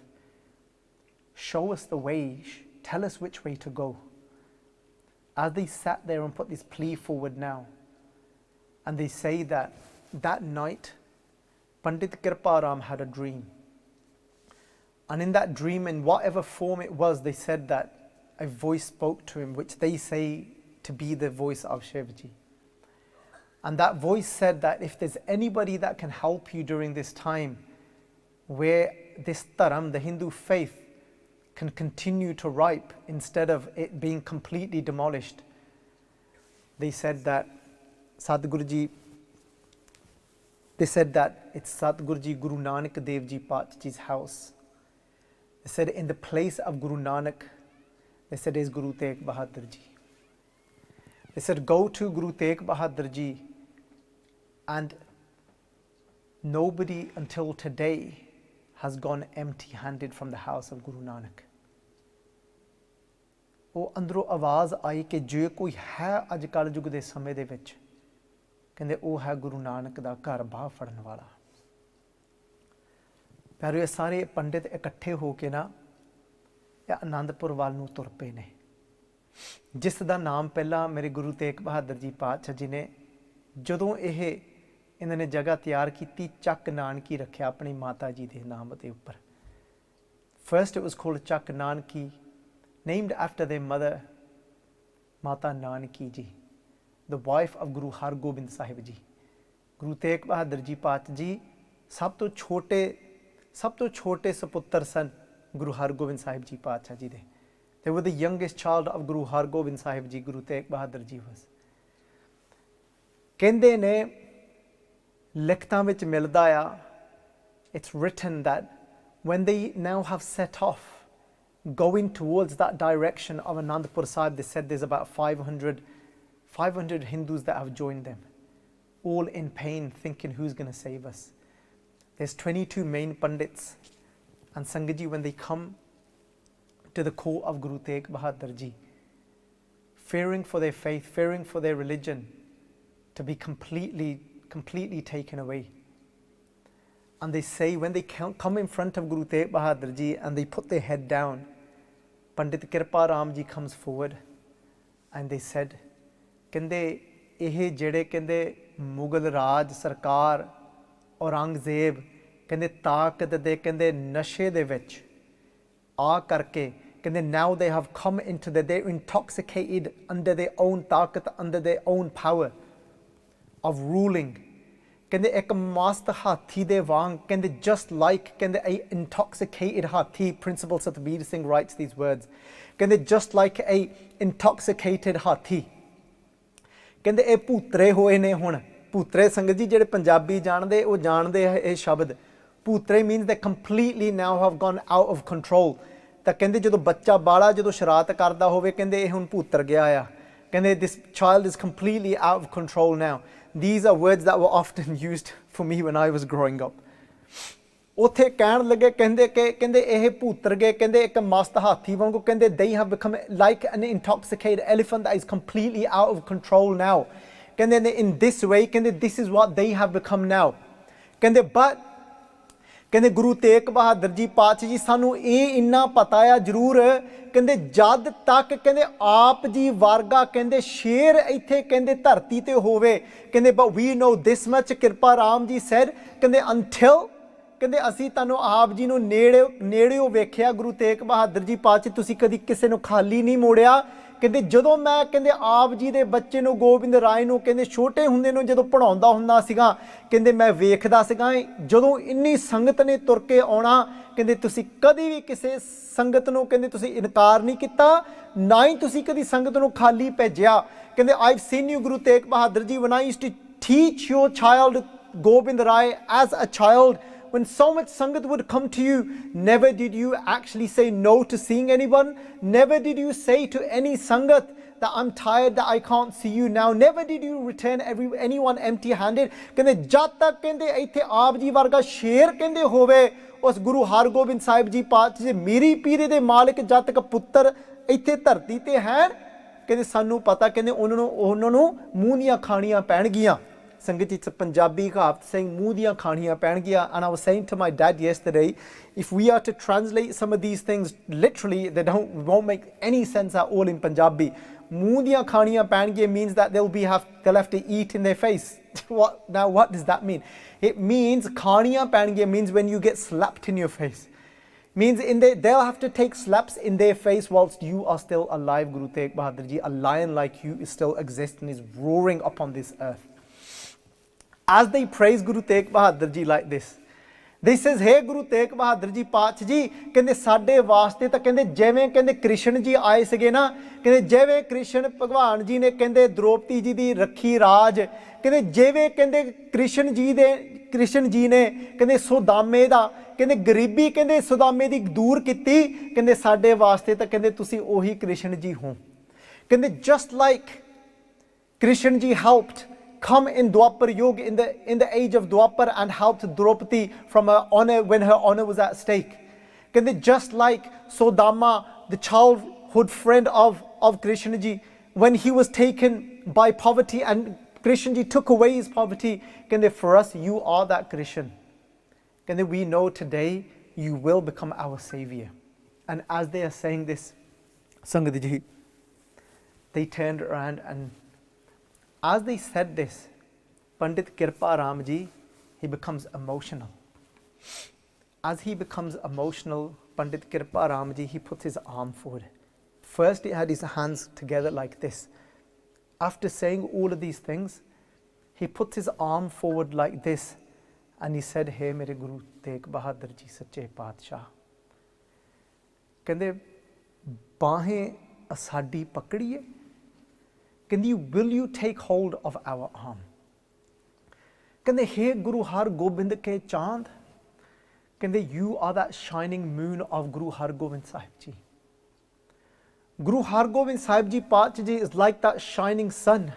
Show us the way, tell us which way to go. As they sat there and put this plea forward now, and they say that night, Pandit Kirpa Ram had a dream. And in that dream, in whatever form it was, they said that a voice spoke to him, which they say to be the voice of Shivji. And that voice said that if there's anybody that can help you during this time, where this dharam, the Hindu faith, can continue to ripe instead of it being completely demolished, they said that Sadhguru Ji, they said that it's Sadhguru Ji, Guru Nanak Dev Ji Pat Ji's house. They said in the place of Guru Nanak, they said is Guru Tegh Bahadur Ji. They said go to Guru Tegh Bahadur Ji and nobody until today has gone empty-handed from the house of Guru Nanak. ਉਹ ਅੰਦਰੋਂ ਆਵਾਜ਼ ਆਈ ਕਿ ਜੇ ਕੋਈ ਹੈ ਅੱਜ ਕੱਲ੍ਹ ਯੁੱਗ ਦੇ ਸਮੇਂ ਦੇ ਵਿੱਚ, ਕਹਿੰਦੇ ਉਹ ਹੈ ਗੁਰੂ ਨਾਨਕ ਦਾ ਘਰ ਬਾਹ ਫੜਨ ਵਾਲਾ। ਪਿਆਰਿਓ, ਇਹ ਸਾਰੇ ਪੰਡਿਤ ਇਕੱਠੇ ਹੋ ਕੇ ਨਾ ਇਹ ਆਨੰਦਪੁਰ ਵੱਲ ਨੂੰ ਤੁਰ ਪਏ ਨੇ, ਜਿਸ ਦਾ ਨਾਮ ਪਹਿਲਾਂ ਮੇਰੇ ਗੁਰੂ ਤੇਗ ਬਹਾਦਰ ਜੀ ਪਾਤਸ਼ਾਹ ਜੀ ਨੇ ਜਦੋਂ ਇਹਨਾਂ ਨੇ ਜਗ੍ਹਾ ਤਿਆਰ ਕੀਤੀ, ਚੱਕ ਨਾਨਕੀ ਰੱਖਿਆ ਆਪਣੀ ਮਾਤਾ ਜੀ ਦੇ ਨਾਮ ਦੇ ਉੱਪਰ। ਫਰਸਟ ਇਟ ਵਾਸ ਕਾਲਡ ਚੱਕ Nanaki, named after their mother, Mata Nanaki Ji, the wife of Guru Har Gobind Sahib Ji. Guru Tegh Bahadur Ji Paat Ji ਸਭ ਤੋਂ ਛੋਟੇ ਸਪੁੱਤਰ ਸਨ Guru Har Gobind Sahib Ji Paatshah Ji ਦੇ। They were the youngest child of Guru Har Gobind Sahib Ji, Guru Tegh Bahadur Ji was. ਕਹਿੰਦੇ ਨੇ ਲਿਖਤਾਂ ਵਿੱਚ ਮਿਲਦਾ ਆ, it's written that when they now have set off going towards that direction of Anandpur Sahib, they said there's about 500 Hindus that have joined them, all in pain, thinking who's going to save us. There's 22 main Pandits and Sangat Ji, when they come to the court of Guru Tegh Bahadur Ji, fearing for their faith, fearing for their religion to be completely taken away. And they say, when they come in front of Guru Tegh Bahadur Ji and they put their head down, Pandit Kirpa Ram Ji comes forward and they said, ਕਹਿੰਦੇ ਇਹ ਜਿਹੜੇ ਕਹਿੰਦੇ ਮੁਗਲ ਰਾਜ ਸਰਕਾਰ ਔਰੰਗਜ਼ੇਬ ਕਹਿੰਦੇ ਤਾਕਤ ਦੇ ਕਹਿੰਦੇ ਨਸ਼ੇ ਦੇ ਵਿੱਚ ਆ ਕਰਕੇ ਕਹਿੰਦੇ now they have come into they're intoxicated under their own ਤਾਕਤ, under their own power of ruling. ਕਹਿੰਦੇ ਇੱਕ ਮਸਤ ਹਾਥੀ ਦੇ ਵਾਂਗ, ਕਹਿੰਦੇ just like ਕਹਿੰਦੇ a intoxicated ਹਾਥੀ, Principal Satbir Singh writes these words, ਕਹਿੰਦੇ just like a intoxicated ਹਾਥੀ, ਕਹਿੰਦੇ ਇਹ ਭੂਤਰੇ ਹੋਏ ਨੇ ਹੁਣ। ਭੂਤਰੇ ਸੰਗਤ ਜੀ ਜਿਹੜੇ ਪੰਜਾਬੀ ਜਾਣਦੇ ਉਹ ਜਾਣਦੇ ਆ ਇਹ ਸ਼ਬਦ। ਭੂਤਰੇ means they completely now have gone out of control। ਤਾਂ ਕਹਿੰਦੇ ਜਦੋਂ ਬੱਚਾ ਬਾਲਾ ਜਦੋਂ ਸ਼ਰਾਰਤ ਕਰਦਾ ਹੋਵੇ, ਕਹਿੰਦੇ ਇਹ ਹੁਣ ਭੂਤਰ ਗਿਆ ਆ, ਕਹਿੰਦੇ this child is completely out of control now. These are words that were often used for me when I was growing up. ਉੱਥੇ ਕਹਿਣ ਲੱਗੇ ਕਹਿੰਦੇ ਕਿ ਕਹਿੰਦੇ ਇਹ ਭੂਤਰ ਗਏ, ਕਹਿੰਦੇ ਇੱਕ ਮਸਤ ਹਾਥੀ ਵਾਂਗੂ, ਕਹਿੰਦੇ they have become like an intoxicated elephant that is completely out of control now. ਕਹਿੰਦੇ in this way, ਕਹਿੰਦੇ this is what they have become now. ਕਹਿੰਦੇ but ਕਹਿੰਦੇ ਗੁਰੂ ਤੇਗ ਬਹਾਦਰ ਜੀ ਪਾਤਸ਼ਾਹ ਜੀ ਸਾਨੂੰ ਇਹ ਇੰਨਾ ਪਤਾ ਆ ਜ਼ਰੂਰ, ਕਹਿੰਦੇ ਜਦ ਤੱਕ ਕਹਿੰਦੇ ਆਪ ਜੀ ਵਰਗਾ ਕਹਿੰਦੇ ਸ਼ੇਰ ਇੱਥੇ ਕਹਿੰਦੇ ਧਰਤੀ ਤੇ ਹੋਵੇ, ਕਹਿੰਦੇ but we know this much, ਕਿਰਪਾ ਰਾਮ ਜੀ said, ਕਹਿੰਦੇ until ਕਹਿੰਦੇ ਅਸੀਂ ਤੁਹਾਨੂੰ ਆਪ ਜੀ ਨੂੰ ਨੇੜਿਓਂ ਵੇਖਿਆ ਗੁਰੂ ਤੇਗ ਬਹਾਦਰ ਜੀ ਪਾਤਸ਼ਾਹ, ਤੁਸੀਂ ਕਦੀ ਕਿਸੇ ਨੂੰ ਖਾਲੀ ਨਹੀਂ ਮੋੜਿਆ। ਕਹਿੰਦੇ ਜਦੋਂ ਮੈਂ ਕਹਿੰਦੇ ਆਪ ਜੀ ਦੇ ਬੱਚੇ ਨੂੰ ਗੋਬਿੰਦ ਰਾਏ ਨੂੰ ਕਹਿੰਦੇ ਛੋਟੇ ਹੁੰਦੇ ਨੂੰ ਜਦੋਂ ਪੜ੍ਹਾਉਂਦਾ ਹੁੰਦਾ ਸੀਗਾ, ਕਹਿੰਦੇ ਮੈਂ ਵੇਖਦਾ ਸੀਗਾ ਜਦੋਂ ਇੰਨੀ ਸੰਗਤ ਨੇ ਤੁਰ ਕੇ ਆਉਣਾ, ਕਹਿੰਦੇ ਤੁਸੀਂ ਕਦੀ ਵੀ ਕਿਸੇ ਸੰਗਤ ਨੂੰ ਕਹਿੰਦੇ ਤੁਸੀਂ ਇਨਕਾਰ ਨਹੀਂ ਕੀਤਾ, ਨਾ ਹੀ ਤੁਸੀਂ ਕਦੀ ਸੰਗਤ ਨੂੰ ਖਾਲੀ ਭੇਜਿਆ। ਕਹਿੰਦੇ I've seen you Guru Tegh Bahadur Ji, when I used to teach your child Gobind Rai as a child, when so much sangat would come to you, never did you actually say no to seeing anyone. Never did you say to any sangat that I'm tired, that I can't see you now. Never did you return anyone empty handed. Kende jad tak kende aithe aap ji varga sher kende hove us Guru Har Gobind Sahib Ji Paatshah meri peere de malik jad tak putter aithe dharti te hain, kende sanu pata kende ਉਹਨਾਂ ਨੂੰ ਮੂੰਹ ਦੀਆਂ ਖਾਣੀਆਂ ਪੈਣਗੀਆਂ। ਸੰਗਤ ਜੀ ਪੰਜਾਬੀ ਕਹਾਵਤ saying ਮੂੰਹ ਦੀਆਂ ਖਾਣੀਆਂ ਪੈਣਗੀਆਂ। And I was saying to my dad yesterday, if we are to translate some of these things literally, they won't make any sense at all in Punjabi. ਮੂੰਹ ਦੀਆਂ ਖਾਣੀਆਂ ਪੈਣਗੀਆਂ means that they'll have to eat in their face. What does that mean? It means ਖਾਣੀਆਂ ਪੈਣਗੀਆਂ means when you get slapped in your face. Means they'll have to take slaps in their face whilst you are still alive, Guru Tegh Bahadur Ji. A lion like you still exists and is roaring upon this earth. As they praise Guru Tegh Bahadur Ji like this, they says, hey Guru Tegh Bahadur Ji Paatshah Ji, ਕਹਿੰਦੇ ਸਾਡੇ ਵਾਸਤੇ ਤਾਂ ਕਹਿੰਦੇ ਜਿਵੇਂ ਕਹਿੰਦੇ ਕ੍ਰਿਸ਼ਨ ਜੀ ਆਏ ਸੀਗੇ ਨਾ, ਕਹਿੰਦੇ ਜਿਵੇਂ ਕ੍ਰਿਸ਼ਨ ਭਗਵਾਨ ਜੀ ਨੇ ਕਹਿੰਦੇ ਦ੍ਰੋਪਦੀ ਜੀ ਦੀ ਰੱਖੀ ਰਾਜ, ਕਹਿੰਦੇ ਜਿਵੇਂ ਕਹਿੰਦੇ ਕ੍ਰਿਸ਼ਨ ਜੀ ਨੇ ਕਹਿੰਦੇ ਸੁਦਾਮੇ ਦਾ ਕਹਿੰਦੇ ਗਰੀਬੀ ਕਹਿੰਦੇ ਸੁਦਾਮੇ ਦੀ ਦੂਰ ਕੀਤੀ, ਕਹਿੰਦੇ ਸਾਡੇ ਵਾਸਤੇ ਤਾਂ ਕਹਿੰਦੇ ਤੁਸੀਂ ਉਹੀ ਕ੍ਰਿਸ਼ਨ ਜੀ ਹੋ। ਕਹਿੰਦੇ just like ਕ੍ਰਿਸ਼ਨ ਜੀ helped come in Dwapar Yug, in the age of Dwapar, and helped Draupadi from her honor when her honor was at stake. Kende just like Sodama, the childhood friend of Krishna ji, when he was taken by poverty and Krishna ji took away his poverty, kende for us, you are that Krishna. Kende we know today you will become our savior. And as they are saying this, Sangat ji, they turned around, and as they said this, Pandit Kirpa Ram ji, he becomes emotional. As he becomes emotional, Pandit Kirpa Ram ji, he puts his arm forward. First he had his hands together like this. After saying all of these things, he put his arm forward like this, and he said, "Hey mere Guru Tegh Bahadur Ji Sache Paatshah, ਕਹਿੰਦੇ ਬਾਹੇ ਸਾਡੀ ਪਕੜੀਏ, ਕਹਿੰਦੀ will you take hold of our arm, ਕਹਿੰਦੇ हे Guru Har Gobind ke Chand, ਕਹਿੰਦੇ you are that shining moon of Guru Har Gobind Sahib Ji. Guru Har Gobind Sahib Ji Paatshah Ji is like that shining sun,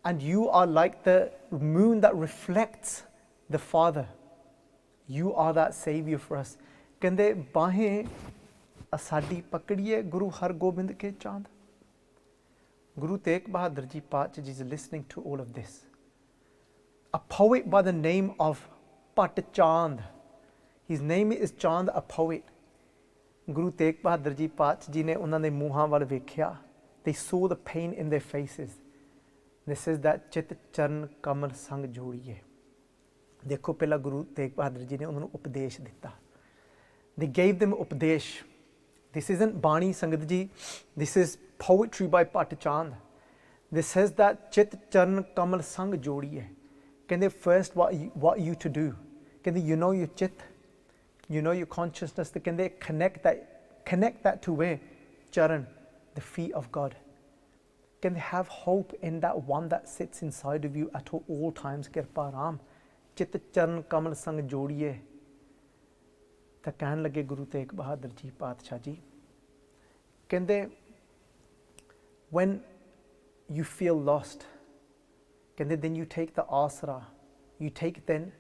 and you are like the moon that reflects the Father. You are that savior for us. ਕਹਿੰਦੇ ਬਾਹੇ ਸਾਡੀ ਪਕੜੀਏ Guru Har Gobind ke Chand. Guru Tegh Bahadur Ji Paatshah Ji is listening to all of this. A poet by the name of Pat Chand. His name is Chand, a poet. Guru Tegh Bahadur Ji Paatshah Ji ne ਉਹਨਾਂ ਦੇ ਮੂੰਹਾਂ ਵੱਲ ਵੇਖਿਆ. They saw the pain in their faces. This is that ਚਿਤ ਚਰਨ ਕਮਲ ਸੰਗ ਜੋੜੀਏ. ਦੇਖੋ ਪਹਿਲਾਂ Guru Tegh Bahadur Ji ਨੇ ਉਹਨਾਂ ਨੂੰ ਉਪਦੇਸ਼ ਦਿੱਤਾ. They gave them ਉਪਦੇਸ਼. This isn't Bani Sangat Ji. This is poetry by Pat Chand. This says that chit charan kamal sang jodiye. ਕਹਿੰਦੇ first what you to do. ਕਹਿੰਦੇ you know your chit, you know your consciousness. ਕਹਿੰਦੇ connect that to where? Charan, the feet of God. ਕਹਿੰਦੇ have hope in that one that sits inside of you at all times. Kirpa Ram, chit charan kamal sang jodiye. ਤਾਂ ਕਹਿਣ ਲੱਗੇ ਗੁਰੂ ਤੇਗ ਬਹਾਦਰ ਜੀ ਪਾਤਸ਼ਾਹ ਜੀ, ਕਹਿੰਦੇ when you feel lost, ਕਹਿੰਦੇ then you take the asra, you take then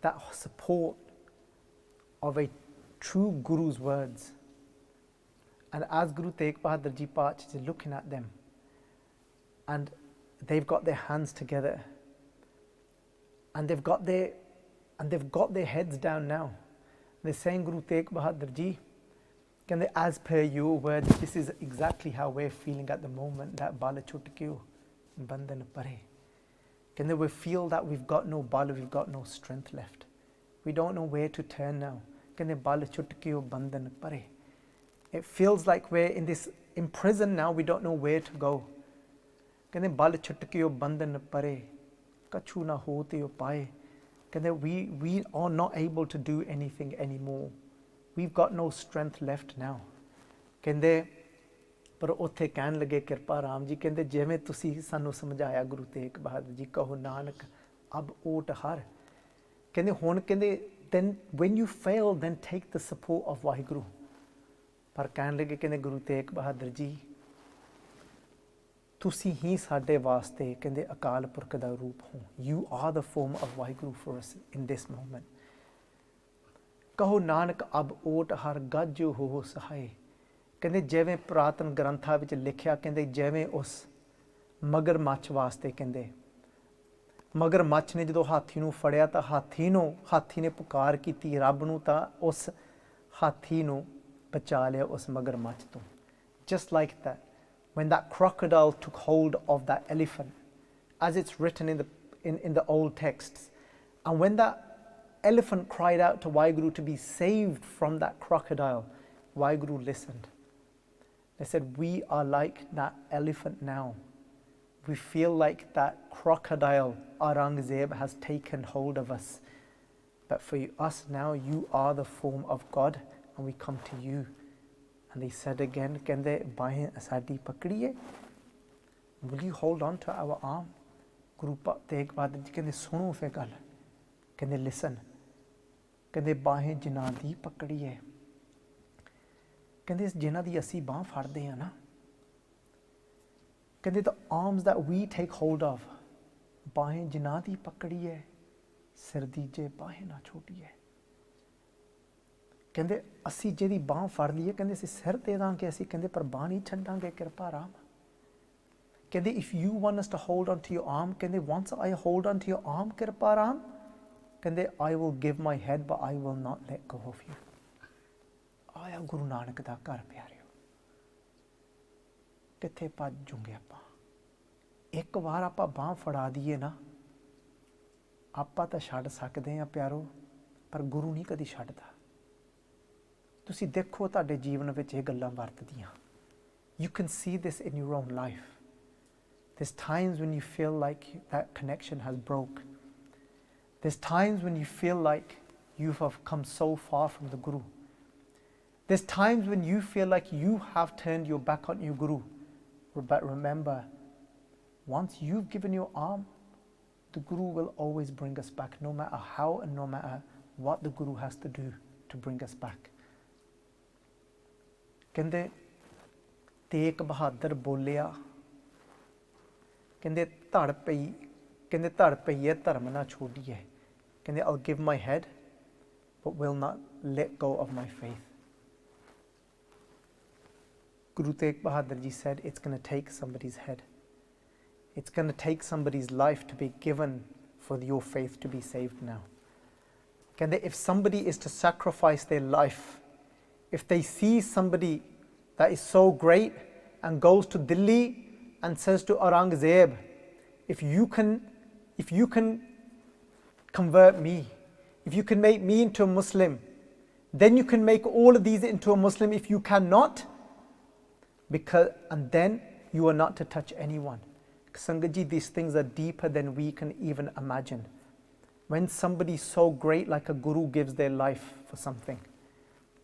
that support of a true Guru's words. And as Guru Tegh Bahadur Ji Paatshah is looking at them, and they've got their hands together, and they've got their heads down now. They're saying, Guru Tegh Bahadur Ji, can they, as per your words, this is exactly how we're feeling at the moment, that bala chutkyo, bandhan pare. Can they, we feel that we've got no bala, we've got no strength left. We don't know where to turn now. Can they, bala chutkyo, bandhan pare. It feels like we're in prison now, we don't know where to go. Can they, bala chutkyo, bandhan pare. Kachu na hote upaye. We are not able to do anything anymore. We've got no strength left now. ਕਹਿੰਦੇ ਪਰ ਉੱਥੇ ਕਹਿਣ ਲੱਗੇ ਕਿਰਪਾ ਰਾਮ ਜੀ, ਕਹਿੰਦੇ ਜਿਵੇਂ ਤੁਸੀਂ ਸਾਨੂੰ ਸਮਝਾਇਆ ਗੁਰੂ ਤੇਗ ਬਹਾਦਰ ਜੀ, ਕਹੋ ਨਾਨਕ ਅਬ ਓਟ ਹਰ. ਕਹਿੰਦੇ ਹੁਣ ਕਹਿੰਦੇ then when you fail then take the support of Waheguru. ਪਰ ਕਹਿਣ ਲੱਗੇ ਕਹਿੰਦੇ ਗੁਰੂ ਤੇਗ ਬਹਾਦਰ ਜੀ, ਤੁਸੀਂ ਹੀ ਸਾਡੇ ਵਾਸਤੇ ਕਹਿੰਦੇ ਅਕਾਲ ਪੁਰਖ ਦਾ ਰੂਪ ਹੋ. You are the form of Waheguru for us in this moment. ਕਹੋ ਨਾਨਕ ਅਬ ਓਟ ਹਰ ਗੱਜ ਹੋ ਸਹਾਏ. ਕਹਿੰਦੇ ਜਿਵੇਂ ਪੁਰਾਤਨ ਗ੍ਰੰਥਾਂ ਵਿੱਚ ਲਿਖਿਆ, ਕਹਿੰਦੇ ਜਿਵੇਂ ਉਸ ਮਗਰਮੱਛ ਵਾਸਤੇ, ਕਹਿੰਦੇ ਮਗਰਮੱਛ ਨੇ ਜਦੋਂ ਹਾਥੀ ਨੂੰ ਫੜਿਆ ਤਾਂ ਹਾਥੀ ਨੇ ਪੁਕਾਰ ਕੀਤੀ ਰੱਬ ਨੂੰ, ਤਾਂ ਉਸ ਹਾਥੀ ਨੂੰ ਬਚਾ ਲਿਆ ਉਸ ਮਗਰਮੱਛ ਤੋਂ. Just like that, when that crocodile took hold of that elephant, as it's written in the old texts, and when that elephant cried out to Waheguru to be saved from that crocodile, Waheguru listened. They said, we are like that elephant now. We feel like that crocodile, Aurangzeb, has taken hold of us. But for us now, you are the form of God, and we come to you. And they said again, ਕਹਿੰਦੇ ਬਾਹੇ ਸਾਡੀ ਪਕੜੀਏ. Will you hold on to our arm? Guru Tegh Bahadur Ji ਕਹਿੰਦੇ ਸੁਣੋ ਫਿਰ ਗੱਲ. ਕਹਿੰਦੇ listen. ਕਹਿੰਦੇ ਬਾਹੇ ਜਿਨ੍ਹਾਂ ਦੀ ਪਕੜੀਏ. ਕਹਿੰਦੇ ਜਿਨ੍ਹਾਂ ਦੀ ਅਸੀਂ ਬਾਹ ਫੜਦੇ ਆ ਨਾ, ਕਹਿੰਦੇ the arms that we take hold of, बाहें जिन्हां दी पकड़ी है सिर दीजे बाहें ना छोटी है। कहते असी जिहदी बांह फड़ लईए कहते असीं सिर दे दांगे असीं कहते पर बांह नहीं छड्डांगे कृपा राम। कहते if you want us to hold on to your arm कहते once I hold on to your arm Kripa Ram कहते I will give my head but I will not let go of you. आया गुरु नानक दा घर प्यारिओ, कित्थे भज जूंगे आपां। एक वार आपां बांह फड़ा दईए ना आपां तां छड्ड सकदे हां प्यारो, पर गुरु नहीं कदी छड्डदा। तुसीं देखो तुहाडे जीवन विच इह गल्लां वरतदियां। You can see this in your own life. There's times when you feel like that connection has broke. There's times when you feel like you have come so far from the Guru. There's times when you feel like you have turned your back on your Guru. But remember, once you've given your arm, the Guru will always bring us back, no matter how and no matter what the Guru has to do to bring us back. कहते तेग बहादुर बोलिया, कहते धड़ पई, कहते धड़ पई है धर्म ना छोड़िए, कहते I'll give my head but will not let go of my faith. Guru Tegh Bahadur Ji said it's going to take somebody's head. It's going to take somebody's life to be given for your faith to be saved now. कहते if somebody is to sacrifice their life, if they see somebody that is so great and goes to Delhi and says to Aurangzeb, if you can convert me, if you can make me into a Muslim, then you can make all of these into a Muslim. If you cannot, and then you are not to touch anyone. Sangaji, these things are deeper than we can even imagine. When somebody so great like a Guru gives their life for something,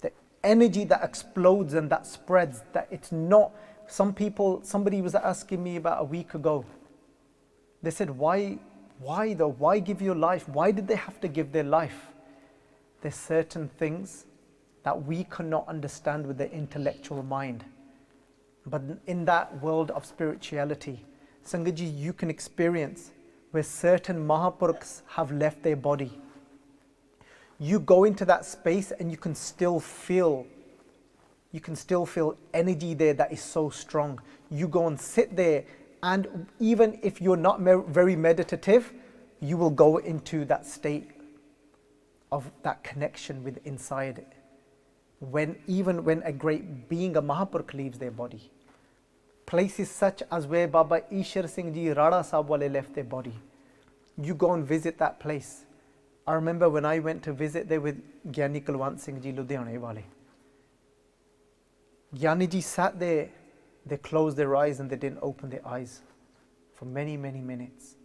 the energy that explodes and that spreads, that it's not, somebody was asking me about a week ago, they said, why though? Why give your life? Why did they have to give their life? There's certain things that we cannot understand with the intellectual mind. But in that world of spirituality, Sangaji, you can experience where certain Mahapurukhs have left their body. You go into that space and you can still feel energy there that is so strong. You go and sit there, and even if you're not very meditative, you will go into that state of that connection with inside. Even when a great being, a Mahapurukh, leaves their body. Places such as where Baba Ishar Singh Ji Rada Sahib wale left their body. You go and visit that place. I remember when I went to visit there with Gyani Kulwant Singh Ji Ludhiane wale. Gyani Ji sat there, they closed their eyes and they didn't open their eyes for many, many minutes.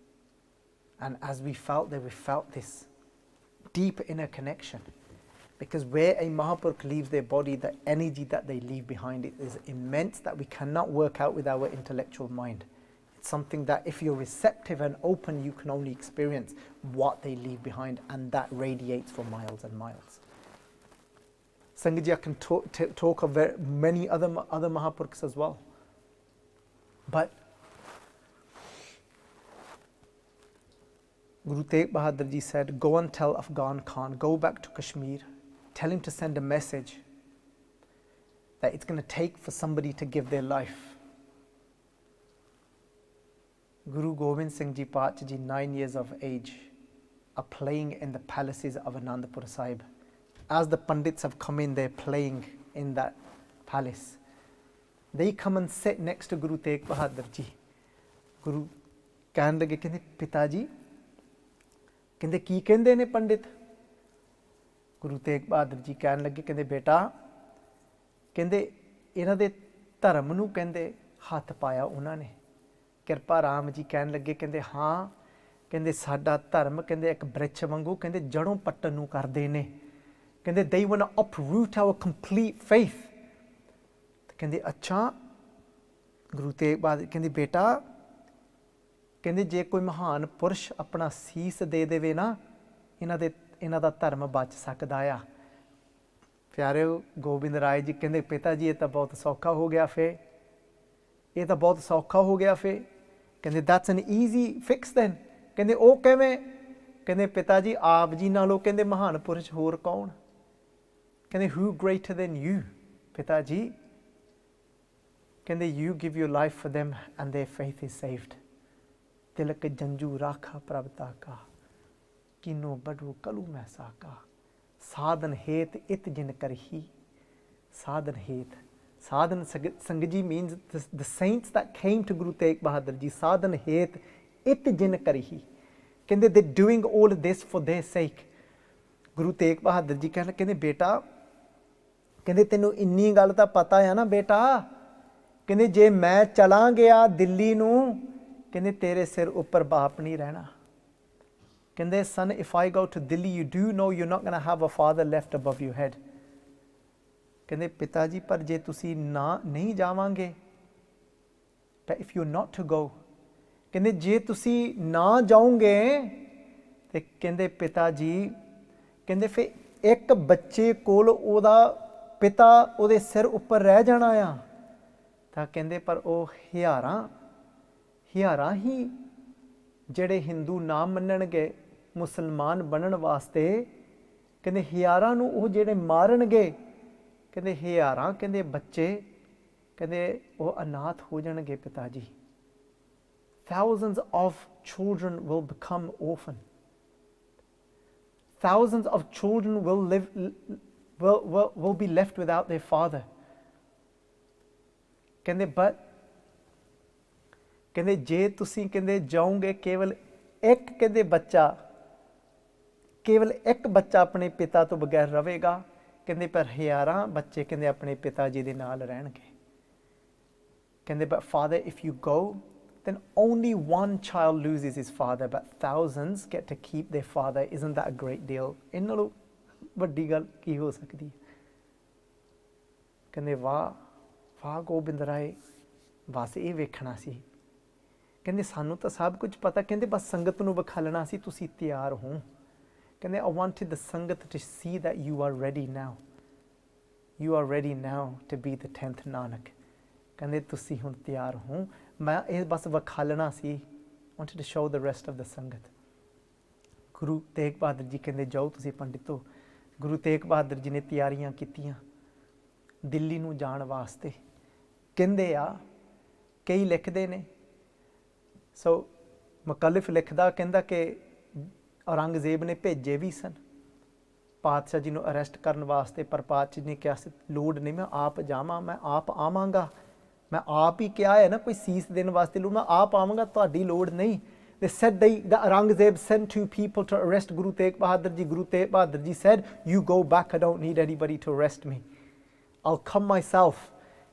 And as we felt this deep inner connection. Because where a Mahapurukh leaves their body, the energy that they leave behind it is immense, that we cannot work out with our intellectual mind. It's something that if you're receptive and open, you can only experience what they leave behind, and that radiates for miles and miles. Sangaji, I can talk of many other Mahapurukhs as well. But Guru Tegh Bahadur Ji said, go and tell Afghan Khan, go back to Kashmir, tell him to send a message that it's going to take for somebody to give their life. Guru Gobind Singh Ji Pacha Ji, 9 years of age, are playing in the palaces of Anandpur Sahib. As the Pandits have come in, they're playing in that palace. They come and sit next to Guru Tegh Bahadur Ji. Guru कहने लगे, कहते पिताजी, कहते की कहते ने पंडित? गुरु तेग बहादुर जी कहने लगे, कहते बेटा, कहते इन्हां दे धर्म नूं कहते हथ पाया उन्होंने. कृपा राम जी कहने लगे, कहते हाँ, कहते साडा धर्म कहते एक बृक्ष वांगू कहते जड़ों पट्टन नूं करदे ने. कहते they want to uproot our complete faith. कहते अच्छा. गुरु तेग बहादुर कहते बेटा, कहते जे कोई महान पुरुष अपना सीस दे देवे ना, इन्हां दा धर्म बच सकदा आ. प्यारे गोबिंद राय जी कहते पिता जी, ये तो बहुत सौखा हो गया फे, ये तो बहुत सौखा हो गया फे. कहते that's an easy fix then. ਕਹਿੰਦੇ ਉਹ ਕਿਵੇਂ? ਕਹਿੰਦੇ ਪਿਤਾ ਜੀ ਆਪ ਜੀ ਨਾਲੋਂ ਕਹਿੰਦੇ ਮਹਾਨ ਪੁਰਸ਼ ਹੋਰ ਕੌਣ? ਕਹਿੰਦੇ who greater than you ਪਿਤਾ ਜੀ? ਕਹਿੰਦੇ you give your life for them and their faith is saved. ਤਿਲਕ ਜੰਜੂ ਰਾਖਾ ਪ੍ਰਭ ਤਾਕਾ ਕੀਨੋ ਬੜੂ ਕਲੂ ਮੈਂ ਸਾਕਾ ਸਾਧਨ ਹੇਤ ਇਤ ਜਿਨ ਕਰਹੀ. ਸਾਧਨ ਹੇਤ, sadhan Sanghaji means the saints that came to Guru Tegh Bahadur Ji, sadhan het it jin karihi. Kende they're doing all of this for their sake. Guru Tegh Bahadur Ji kende beta, kende tenu inni gal ta pata hai na beta, kende je main chala gaya Delhi nu, kende tere sir upar baap nahi rehna. Kende son, if I go to Delhi, you do know you're not going to have a father left above your head. ਕਹਿੰਦੇ ਪਿਤਾ ਜੀ ਪਰ ਜੇ ਤੁਸੀਂ ਨਹੀਂ ਜਾਵਾਂਗੇ ਤਾਂ if you're not to go, ਕਹਿੰਦੇ ਜੇ ਤੁਸੀਂ ਨਾ ਜਾਓਗੇ ਤੇ ਕਹਿੰਦੇ ਪਿਤਾ ਜੀ ਕਹਿੰਦੇ ਫਿਰ ਇੱਕ ਬੱਚੇ ਕੋਲ ਉਹਦਾ ਪਿਤਾ ਉਹਦੇ ਸਿਰ ਉੱਪਰ ਰਹਿ ਜਾਣਾ ਆ ਤਾਂ ਕਹਿੰਦੇ ਪਰ ਉਹ ਹਜ਼ਾਰਾਂ ਹੀ ਜਿਹੜੇ ਹਿੰਦੂ ਨਾ ਮੰਨਣਗੇ ਮੁਸਲਮਾਨ ਬਣਨ ਵਾਸਤੇ ਕਹਿੰਦੇ ਹਜ਼ਾਰਾਂ ਨੂੰ ਉਹ ਜਿਹੜੇ ਮਾਰਨਗੇ ਕਹਿੰਦੇ ਹਜ਼ਾਰਾਂ ਕਹਿੰਦੇ ਬੱਚੇ ਕਹਿੰਦੇ ਉਹ ਅਨਾਥ ਹੋ ਜਾਣਗੇ ਪਿਤਾ ਜੀ. Thousands of children will become orphan. Thousands of children will be left without their father. ਕਹਿੰਦੇ but ਕਹਿੰਦੇ ਜੇ ਤੁਸੀਂ ਕਹਿੰਦੇ ਜਾਓਗੇ ਕੇਵਲ ਇੱਕ ਬੱਚਾ ਆਪਣੇ ਪਿਤਾ ਤੋਂ ਬਗੈਰ ਰਹੇਗਾ ਕਹਿੰਦੇ ਪਰ ਹਜ਼ਾਰਾਂ ਬੱਚੇ ਕਹਿੰਦੇ ਆਪਣੇ ਪਿਤਾ ਜੀ ਦੇ ਨਾਲ ਰਹਿਣਗੇ. ਕਹਿੰਦੇ but father if you go then only one child loses his father but thousands get to keep their father. Isn't that a great deal? ਇਹਨਾਂ ਨਾਲੋਂ ਵੱਡੀ ਗੱਲ ਕੀ ਹੋ ਸਕਦੀ ਹੈ? ਕਹਿੰਦੇ ਵਾਹ ਗੋਬਿੰਦ ਰਾਏ ਬਸ ਇਹ ਵੇਖਣਾ ਸੀ. ਕਹਿੰਦੇ ਸਾਨੂੰ ਤਾਂ ਸਭ ਕੁਝ ਪਤਾ, ਕਹਿੰਦੇ ਬਸ ਸੰਗਤ ਨੂੰ ਵਿਖਾਲਣਾ ਸੀ ਤੁਸੀਂ ਤਿਆਰ ਹੋ. ਕਹਿੰਦੇ I wanted the Sangat to see that you are ready now. You are ready now to be the 10th Nanak. ਕਹਿੰਦੇ ਤੁਸੀਂ ਹੁਣ ਤਿਆਰ ਹੋ, ਮੈਂ ਇਹ ਬਸ ਵਿਖਾਲਣਾ ਸੀ. Wanted to show the rest of the Sangat. Guru Tegh Bahadur ji ਕਹਿੰਦੇ ਜਾਓ ਤੁਸੀਂ ਪੰਡਿਤੋ. ਗੁਰੂ ਤੇਗ ਬਹਾਦਰ ਜੀ ਨੇ ਤਿਆਰੀਆਂ ਕੀਤੀਆਂ ਦਿੱਲੀ ਨੂੰ ਜਾਣ ਵਾਸਤੇ. ਕਹਿੰਦੇ ਆ ਕਈ ਲਿਖਦੇ ਨੇ ਸੋ ਮੁਕੱਲਿਫ ਲਿਖਦਾ ਕਹਿੰਦਾ ਕਿ ਔਰੰਗਜ਼ੇਬ ਨੇ ਭੇਜੇ ਵੀ ਸਨ ਪਾਤਸ਼ਾਹ ਜੀ ਨੂੰ ਅਰੈਸਟ ਕਰਨ ਵਾਸਤੇ ਪਰ ਪਾਤਸ਼ਾਹ ਜੀ ਨੇ ਕਿਹਾ ਸੀ ਲੋੜ ਨਹੀਂ, ਮੈਂ ਆਪ ਜਾਵਾਂ, ਮੈਂ ਆਪ ਆਵਾਂਗਾ, ਮੈਂ ਆਪ ਹੀ ਕਿਹਾ ਹੈ ਨਾ ਕੋਈ ਸੀਸ ਦੇਣ ਵਾਸਤੇ ਲੋੜ, ਮੈਂ ਆਪ ਆਵਾਂਗਾ, ਤੁਹਾਡੀ ਲੋੜ ਨਹੀਂ. They said the Aurangzeb sent 2 people to arrest Guru Tegh Bahadur Ji. Guru Tegh Bahadur Ji said, you go back, I don't need anybody to arrest me. I'll come myself.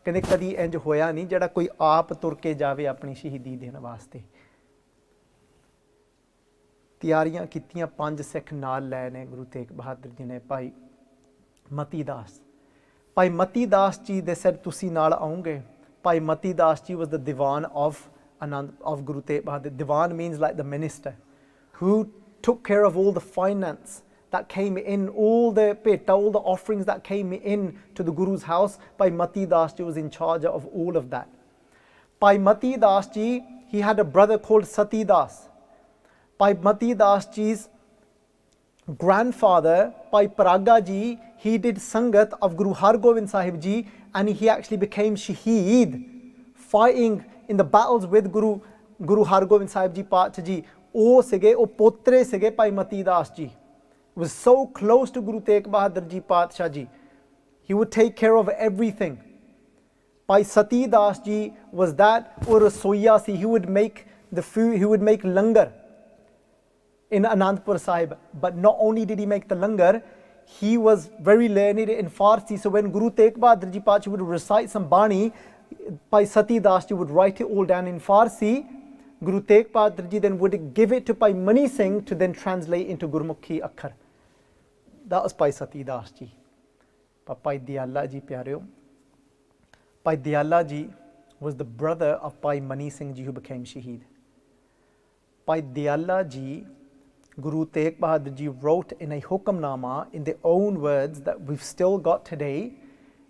ਕਹਿੰਦੇ ਕਦੀ ਇੰਜ ਹੋਇਆ ਨਹੀਂ ਜਿਹੜਾ ਕੋਈ ਆਪ ਤੁਰ ਕੇ ਜਾਵੇ ਆਪਣੀ ਸ਼ਹੀਦੀ ਦੇਣ ਵਾਸਤੇ. ਤਿਆਰੀਆਂ ਕੀਤੀਆਂ 5 ਸਿੱਖ ਨਾਲ ਲੈ ਨੇ ਗੁਰੂ ਤੇਗ ਬਹਾਦਰ ਜੀ ਨੇ. ਭਾਈ ਮਤੀ ਦਾਸ ਜੀ ਦੇ said ਤੁਸੀਂ ਨਾਲ ਆਉਂਗੇ. Bhai Mati Das ji was the Diwan of Guru Tegh Bahadur. Diwan means like the minister who took care of all the finance that came in, all the peta, all the offerings that came in to the Guru's house. Bhai Mati Das Ji was in charge of all of that. Bhai Mati Das Ji, he had a brother called Sati Das. Bhai Mati Das Ji's grandfather, Bhai Paraga Ji, he did Sangat of Guru Har Gobind Sahib Ji and he actually became Shaheed fighting in the battles with Guru Har Gobind Sahib Ji Paatshah Ji. ਉਹ ਸੀਗੇ ਉਹ ਪੋਤਰੇ ਸੀਗੇ Bhai Mati Das ji. Was so close to Guru Tegh Bahadur Ji Paatshah Ji. He would take care of everything. Bhai Sati Das Ji was that or rasoiya si. He would make the food, he would make langar in Anandpur Sahib. But not only did he make the langar, he was very learned in Farsi. So when Guru Tegh Bahadur Ji Paatshah would recite some bani, Bhai Sati Das Ji would write it all down in Farsi. Guru Tegh Bahadur Ji then would give it to Bhai Mani Singh to then translate into Gurmukhi Akhar. That was Bhai Sati Das Ji. But Bhai Diyala Ji pyareo, Bhai Diyala Ji was the brother of Bhai Mani Singh Ji who became Shaheed. Bhai Diyala Ji, Guru Tegh Bahadur Ji wrote in a Hukamnama in their own words that we've still got today.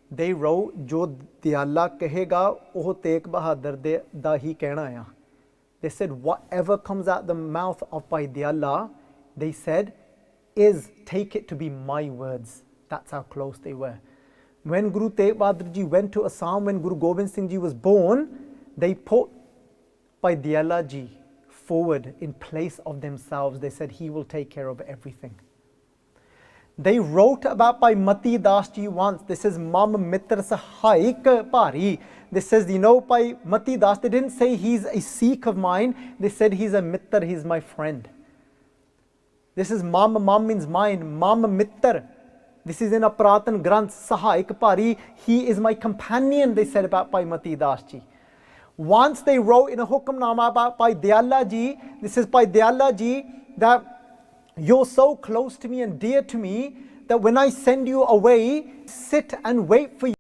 They wrote, Jo Diyala kahega, oh Tegh Bahadur da hi kehna aya. They said, whatever comes out the mouth of Bhai Diyala, they said, take it to be my words. That's how close they were. When Guru Tegh Bahadur Ji went to Assam, when Guru Gobind Singh Ji was born, they put Bhai Diyala Ji forward in place of themselves. They said, he will take care of everything. They wrote about Bhai Mati Das Ji once. This is Mam Mitra Sahaik Pari. This says, Bhai Mati Das, they didn't say he's a Sikh of mine. They said he's a Mitra, he's my friend. This is Mam means mine. Mam Mitra. This is in a Pratan Granth Sahaik Pari. He is my companion, they said about Bhai Mati Das Ji. Once they wrote in a Hukamnama about Bhai Diyala Ji. This is Bhai Diyala Ji, that you're so close to me and dear to me that when I send you away, sit and wait for you.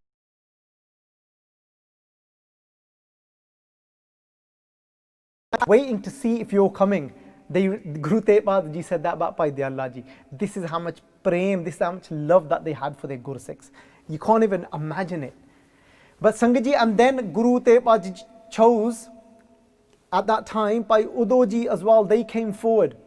Waiting to see if you're coming. Guru Tegh Bahadur Ji said that about Bhai Diyala Ji. This is how much prem, this is how much love that they had for their Gursikhs. You can't even imagine it. But Sangat Ji, and then Guru Tegh Bahadur Ji chose at that time Bhai Udo Ji as well. They came forward.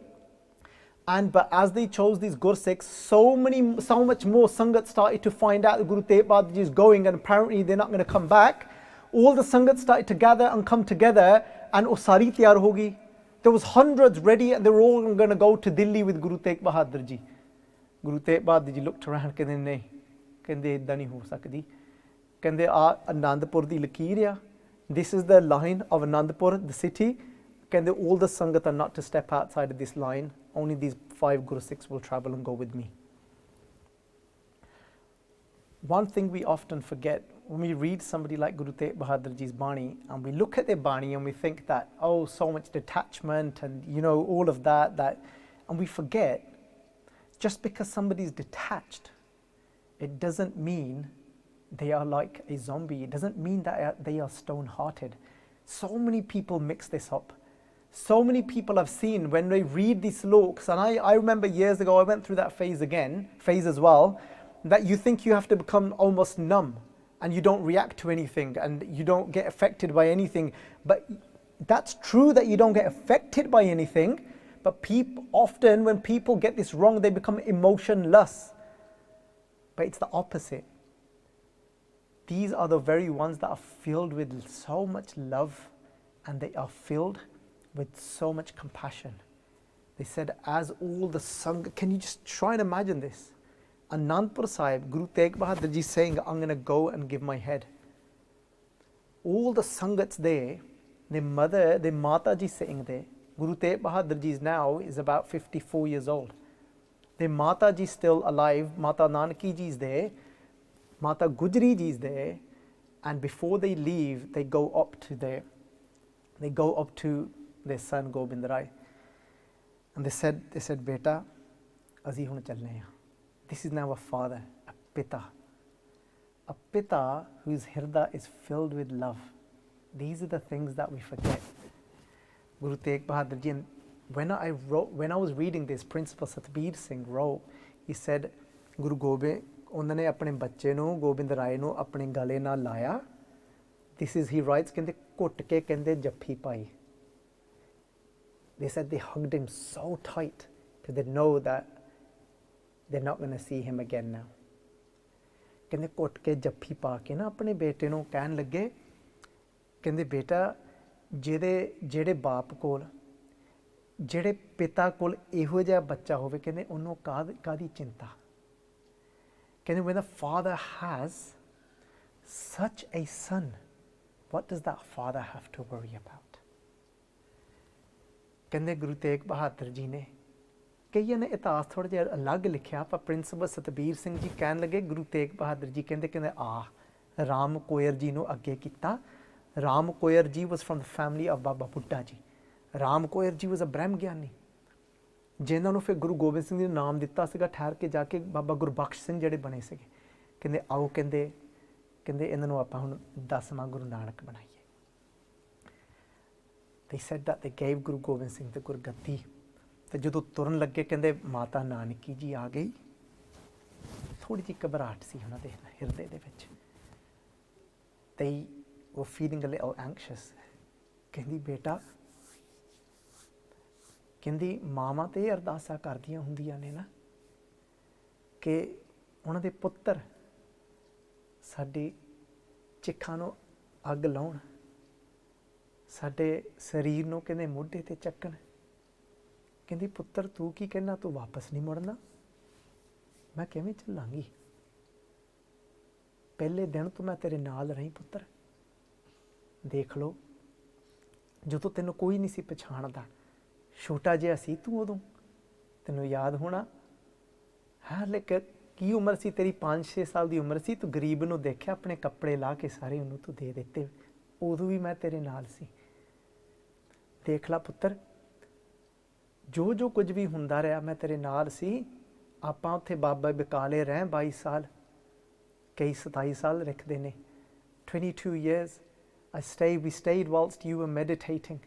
But as they chose these Gursikhs, so much more Sangat started to find out that Guru Tegh Bahadur Ji is going, and apparently they're not going to come back. All the Sangat started to gather and come together, and Usari tiyar hogi. There was hundreds ready, and they were all going to go to Delhi with Guru Tegh Bahadur Ji. Guru Tegh Bahadur Ji looked around, kende nahi, kende idda nahi ho sakdi. Kende Anandpur di lakeer ya. This is the line of Anandpur, the city. Kende all the Sangat are not to step outside of this line. Only these 5 Gursikhs will travel and go with me. One thing we often forget, when we read somebody like Guru Tegh Bahadur Ji's Bani, and we look at their Bani and we think that, oh, so much detachment and, all of that, and we forget, just because somebody's detached, it doesn't mean they are like a zombie. It doesn't mean that they are stone-hearted. So many people mix this up. So many people I've seen when they read these sloks, and I remember years ago I went through that phase as well, that you think you have to become almost numb and you don't react to anything and you don't get affected by anything. But that's true that you don't get affected by anything, but often when people get this wrong, they become emotionless. But it's the opposite. These are the very ones that are filled with so much love, and they are filled with so much compassion. They said, as all the Sangha, can you just try and imagine this? Anandpur Sahib, Guru Tegh Bahadur Ji saying, I'm going to go and give my head. All the Sangats there, their Mata Ji sitting there. Guru Tegh Bahadur Ji is about 54 years old. Their Mata Ji still alive, Mata Nanaki Ji is there, Mata Gujri Ji is there, and before they leave, they go up to their son Gobind Rai, and they said, Beta, azi hun chalne hain. This is now a father, a pita whose hirda is filled with love. These are the things that we forget. Guru Tegh Bahadur Ji, and when I was reading this, Principal Satbir Singh wrote, he said, Guru Gobind, उन्होंने अपने बच्चे no Gobind राय no अपने गले ना लाया. This is, he writes, कहंदे घुट के कहंदे जफ्फी पाई. They said they hugged him so tight because they know that they're not going to see him again now. कहंदे घुट के जफ्फी पा के ना अपने बेटे नो कहन लगे, कहंदे बेटा जेड़े बाप कोल जेड़े पिता कोल इहो जिहा बच्चा होवे, कहंदे उन्हों कादी चिंता. When a father has such a son, what does that father have to worry about? कहंदे गुरु तेग बहादुर जी ने कईयां ने इतिहास थोड़ा जिहा अलग लिखिया, पर प्रिंसिपल सतबीर सिंह जी कहन लगे गुरु तेग बहादुर जी कहंदे राम कोयर जी नूं अगे कीता. राम कोयर जी was from the family of Baba Buddha Ji. Ram coir ji was a ब्रह्म ज्ञानी, जिन्हों ने फिर गुरु गोबिंद सिंह जी ने नाम दिता सीगा ठहर के जाके बाबा गुरबख्श सिंह जिहड़े बने सीगे. कहंदे आओ कहंदे इन्हां नूं आपां हुण 10वां Guru Nanak बनाईए. They said that they gave Guru Gobind Singh the गुरगद्दी. ते जदों तुरन लगे कहंदे माता नानकी जी आ गई. थोड़ी जी घबराहट सी उन्हां दे हिरदे दे विच. They were feeling a little anxious. कहंदी बेटा ਕਹਿੰਦੀ ਮਾਵਾਂ ਤਾਂ ਇਹ ਅਰਦਾਸਾਂ ਕਰਦੀਆਂ ਹੁੰਦੀਆਂ ਨੇ ਨਾ ਕਿ ਉਹਨਾਂ ਦੇ ਪੁੱਤਰ ਸਾਡੀ ਚਿੱਖਾਂ ਨੂੰ ਅੱਗ ਲਾਉਣ, ਸਾਡੇ ਸਰੀਰ ਨੂੰ ਕਹਿੰਦੇ ਮੋਢੇ 'ਤੇ ਚੱਕਣ। ਕਹਿੰਦੀ ਪੁੱਤਰ ਤੂੰ ਕੀ ਕਹਿਣਾ, ਤੂੰ ਵਾਪਸ ਨਹੀਂ ਮੁੜਨਾ? ਮੈਂ ਕਿਵੇਂ ਚੱਲਾਂਗੀ? ਪਹਿਲੇ ਦਿਨ ਤੋਂ ਮੈਂ ਤੇਰੇ ਨਾਲ ਰਹੀ ਪੁੱਤਰ। ਦੇਖ ਲਓ, ਜਦੋਂ ਤੈਨੂੰ ਕੋਈ ਨਹੀਂ ਸੀ ਪਛਾਣਦਾ, ਛੋਟਾ ਜਿਹਾ ਸੀ ਤੂੰ ਉਦੋਂ, ਤੈਨੂੰ ਯਾਦ ਹੋਣਾ। ਹਾਂ ਲੇਕਿਨ ਕੀ ਉਮਰ ਸੀ ਤੇਰੀ? 5-6 ਸਾਲ ਦੀ ਉਮਰ ਸੀ। ਤੂੰ ਗਰੀਬ ਨੂੰ ਦੇਖਿਆ, ਆਪਣੇ ਕੱਪੜੇ ਲਾ ਕੇ ਸਾਰੇ ਉਹਨੂੰ ਤੂੰ ਦੇ ਦਿੱਤੇ, ਉਦੋਂ ਵੀ ਮੈਂ ਤੇਰੇ ਨਾਲ ਸੀ। ਦੇਖ ਲਾ ਪੁੱਤਰ, ਜੋ ਜੋ ਕੁਝ ਵੀ ਹੁੰਦਾ ਰਿਹਾ ਮੈਂ ਤੇਰੇ ਨਾਲ ਸੀ। ਆਪਾਂ ਉੱਥੇ ਬਾਬਾ ਬਕਾਲੇ ਰਹੇ 22 ਸਾਲ, ਕਈ 27 ਸਾਲ ਰੱਖਦੇ ਨੇ, 22 years. We stayed whilst you were meditating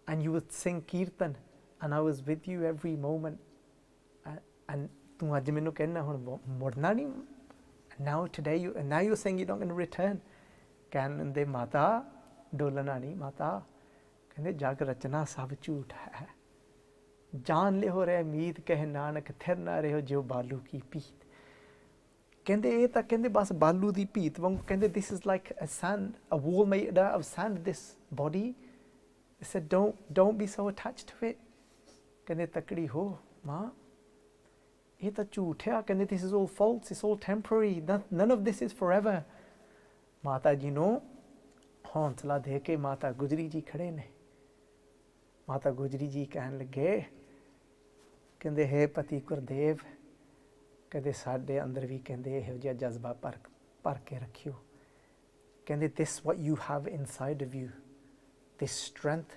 and you would sing kirtan and I was with you every moment. And ਤੂੰ ਅੱਜ ਮੈਨੂੰ ਕਹਿਣਾ ਹੁਣ ਮੁੜਨਾ ਨਹੀਂ? now you're saying you're not going to return. ਕਹਿੰਦੇ ਮਾਤਾ ਡੋਲਣਾ ਨਹੀਂ ਮਾਤਾ। ਕਹਿੰਦੇ ਜਗ ਰਚਨਾ ਸਭ ਝੂਠ ਹੈ, ਜਾਨ ਲਿਓ ਰਹਿ ਮੀਤ ਕਹਿ ਨਾਨਕ ਥਿਰ ਨਾ ਰਿਓ ਜਿਉ ਬਾਲੂ ਕੀ ਪੀਤ। ਕਹਿੰਦੇ ਇਹ ਤਾਂ ਕਹਿੰਦੇ ਬਸ ਬਾਲੂ ਦੀ ਭੀਤ ਵਾਂਗੂ, ਕਹਿੰਦੇ this is like a wall made out of sand, this body. They said don't be so attached to it. ਕਹਿੰਦੇ ਤਕੜੀ ਹੋ ਮਾਂ, ਇਹ ਤਾਂ ਝੂਠ ਆ। ਕਹਿੰਦੇ this is all false, it's all temporary, none of this is forever. ਮਾਤਾ ਜੀ ਨੂੰ ਹੌਂਸਲਾ ਦੇ ਕੇ ਮਾਤਾ ਗੁਜਰੀ ਜੀ ਖੜੇ ਨੇ। ਮਾਤਾ ਗੁਜਰੀ ਜੀ ਕਹਿਣ ਲੱਗੇ, ਕਹਿੰਦੇ ਹੈ ਪਤੀ ਗੁਰਦੇਵ, ਕਹਿੰਦੇ ਸਾਡੇ ਅੰਦਰ ਵੀ ਕਹਿੰਦੇ ਇਹੋ ਜਿਹਾ ਜਜ਼ਬਾ ਭਰ ਕੇ ਰੱਖਿਓ। ਕਹਿੰਦੇ this what you have inside of you, this strength,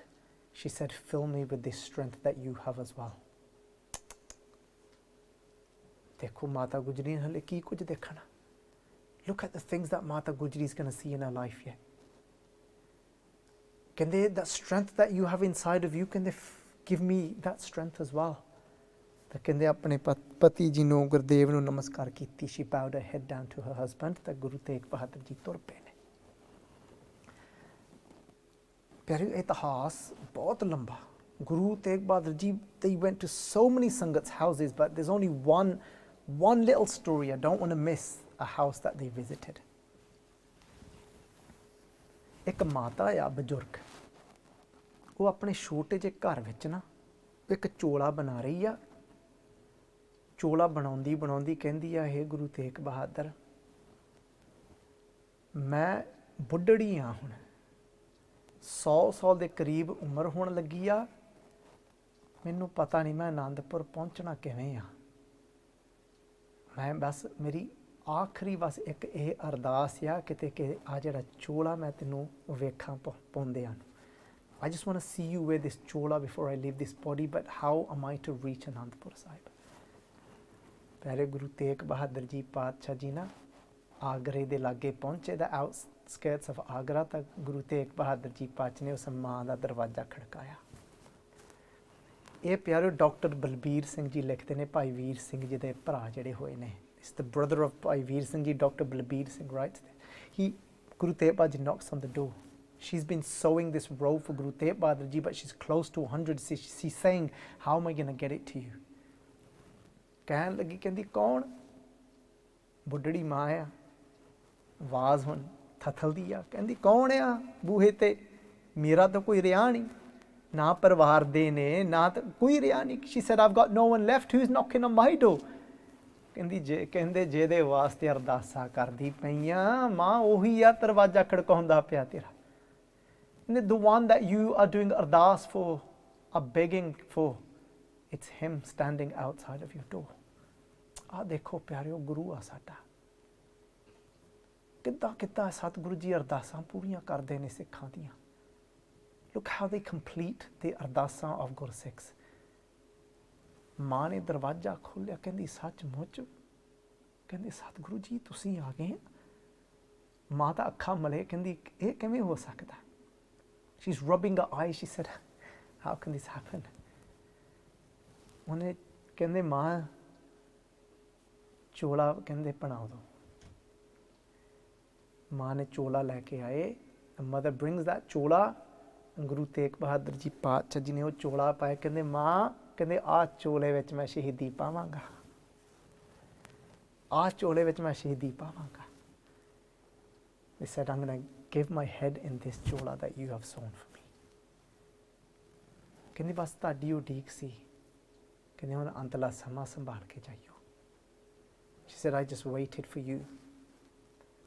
she said fill me with this strength that you have as well. ਦੇਖੋ ਮਾਤਾ ਗੁਜਰੀ ਨੇ ਹਲੇ ਕੀ ਕੁਝ ਦੇਖਣਾ। Look at the things that Mata Gujri is going to see in her life yet. ਕਹਿੰਦੇ that strength that you have inside of you, ਕਹਿੰਦੇ give me that strength as well. ਤਾਂ ਕਹਿੰਦੇ ਆਪਣੇ ਪਤੀ ਜੀ ਨੂੰ ਗੁਰਦੇਵ ਨੂੰ ਨਮਸਕਾਰ ਕੀਤੀ। She bowed her head down to her husband। ਤਾਂ ਗੁਰੂ ਤੇਗ ਬਹਾਦਰ ਜੀ ਤੁਰ ਪਏ ਨੇ। ਪਿਆਰੇ ਇਤਿਹਾਸ ਬਹੁਤ ਲੰਬਾ। Guru Tegh Bahadur ji, they went to so many sangats houses, but there's only one little story I don't want to miss, a house that they visited. ਇੱਕ ਮਾਤਾ ਆ ਬਜ਼ੁਰਗ, ਉਹ ਆਪਣੇ ਛੋਟੇ ਜਿਹੇ ਘਰ ਵਿੱਚ ਨਾ ਇੱਕ ਚੋਲਾ ਬਣਾ ਰਹੀ ਆ। ਚੋਲਾ ਬਣਾਉਂਦੀ ਕਹਿੰਦੀ ਆ, ਇਹ ਗੁਰੂ ਤੇਗ ਬਹਾਦਰ, ਮੈਂ ਬੁੱਢੜੀ ਆ, ਹੁਣ 100 ਸਾਲ ਦੇ ਕਰੀਬ ਉਮਰ ਹੋਣ ਲੱਗੀ ਆ, ਮੈਨੂੰ ਪਤਾ ਨਹੀਂ ਮੈਂ ਆਨੰਦਪੁਰ ਪਹੁੰਚਣਾ ਕਿਵੇਂ ਆ। ਮੈਂ ਬਸ ਮੇਰੀ ਆਖਰੀ ਬਸ ਇੱਕ ਇਹ ਅਰਦਾਸ ਆ ਕਿਤੇ ਕਿ ਆ ਜਿਹੜਾ ਚੋਲਾ ਮੈਂ ਤੈਨੂੰ ਵੇਖਾਂ ਪਾਉਂਦਿਆਂ ਨੂੰ। I just want to see you wear this chola before I leave this body, but how am I to reach Anandpur Sahib? ਪਿਆਰੇ ਗੁਰੂ ਤੇਗ ਬਹਾਦਰ ਜੀ ਪਾਤਸ਼ਾਹ ਜੀ ਨਾ ਆਗਰੇ ਦੇ ਲਾਗੇ ਪਹੁੰਚੇ, ਦਾ ਆਊਟਸਕਰਟਸ ਆਫ ਆਗਰਾ, ਤਾਂ ਗੁਰੂ ਤੇਗ ਬਹਾਦਰ ਜੀ ਪਾਤਸ਼ਾਹ ਨੇ ਉਸ ਮਾਂ ਦਾ ਦਰਵਾਜ਼ਾ ਖੜਕਾਇਆ। ਇਹ ਪਿਆਰੇ ਡਾਕਟਰ ਬਲਬੀਰ ਸਿੰਘ ਜੀ ਲਿਖਦੇ ਨੇ, ਭਾਈ ਵੀਰ ਸਿੰਘ ਜੀ ਦੇ ਭਰਾ ਜਿਹੜੇ ਹੋਏ ਨੇ। It's the brother of Bhai Veer Singh Ji, Dr. Balbir Singh writes. Guru Tegh Bahadur Ji knocks on the door. She's been sewing this robe for Guru Tegh Bahadur Ji, but she's close to 100. She's saying, how am I going to get it to you? ਕਹਿਣ ਲੱਗੀ, ਕਹਿੰਦੀ ਕੌਣ? ਬੁੱਢੜੀ ਮਾਂ ਆ, ਆਵਾਜ਼ ਹੁਣ ਥਥਲਦੀ ਆ। ਕਹਿੰਦੀ ਕੌਣ ਆ ਬੂਹੇ ਤੇ? ਮੇਰਾ ਤਾਂ ਕੋਈ ਰਿਹਾ ਨਹੀਂ, ਨਾ ਪਰਿਵਾਰ ਦੇ ਨੇ, ਨਾ ਤਾਂ ਕੋਈ ਰਿਹਾ ਨਹੀਂ। She said, I've got no one left. Who's knocking on my door? ਕਹਿੰਦੇ ਜਿਹਦੇ ਵਾਸਤੇ ਅਰਦਾਸਾਂ ਕਰਦੀ ਪਈਆਂ ਮਾਂ, ਉਹੀ ਆ ਦਰਵਾਜ਼ਾ ਖੜਕਾਉਂਦਾ ਪਿਆ ਤੇਰਾ। The one that you are doing ardas for, are begging for, it's him standing outside of your door. ਆਹ ਦੇਖੋ ਪਿਆਰਿਓ, ਗੁਰੂ ਆ ਸਾਡਾ। ਕਿੱਦਾਂ ਸਤਿਗੁਰੂ ਜੀ ਅਰਦਾਸਾਂ ਪੂਰੀਆਂ ਕਰਦੇ ਨੇ ਸਿੱਖਾਂ ਦੀਆਂ। Look how they complete the ਅਰਦਾਸਾਂ of Gursikhs. ਮਾਂ ਨੇ ਦਰਵਾਜ਼ਾ ਖੋਲ੍ਹਿਆ, ਕਹਿੰਦੀ ਸੱਚਮੁੱਚ, ਕਹਿੰਦੇ ਸਤਿਗੁਰੂ ਜੀ ਤੁਸੀਂ ਆ ਗਏ। ਮਾਂ ਤਾਂ ਅੱਖਾਂ ਮਲੇ, ਕਹਿੰਦੀ ਇਹ ਕਿਵੇਂ ਹੋ ਸਕਦਾ? She's rubbing her eyes. She said, how can this happen? ਉਹਨੇ ਕਹਿੰਦੇ ਮਾਂ ਚੋਲਾ ਕਹਿੰਦੇ ਬਣਾ ਦਿਓ। ਮਾਂ ਨੇ ਚੋਲਾ ਲੈ ਕੇ ਆਏ। The mother brings that chola Guru Tegh Bahadur ji ਪਾਤਸ਼ਾਹ ਜੀ ਨੇ ਉਹ ਚੋਲਾ ਪਾਇਆ, ਕਹਿੰਦੇ ਮਾਂ ਕਹਿੰਦੇ ਆਹ ਚੋਲੇ ਵਿੱਚ ਮੈਂ ਸ਼ਹੀਦੀ ਪਾਵਾਂਗਾ, ਆਹ ਚੋਲੇ ਵਿੱਚ ਮੈਂ ਸ਼ਹੀਦੀ ਪਾਵਾਂਗਾ। They said, I'm going to give my head in this chola that you have sewn for me. ਕਹਿੰਦੇ ਬਸ ਤੁਹਾਡੀ ਉਡੀਕ ਸੀ, ਕਹਿੰਦੇ ਹੁਣ ਅੰਤਲਾ ਸਮਾਂ ਸੰਭਾਲ ਕੇ ਜਾਈਓ। She said, I just waited for you.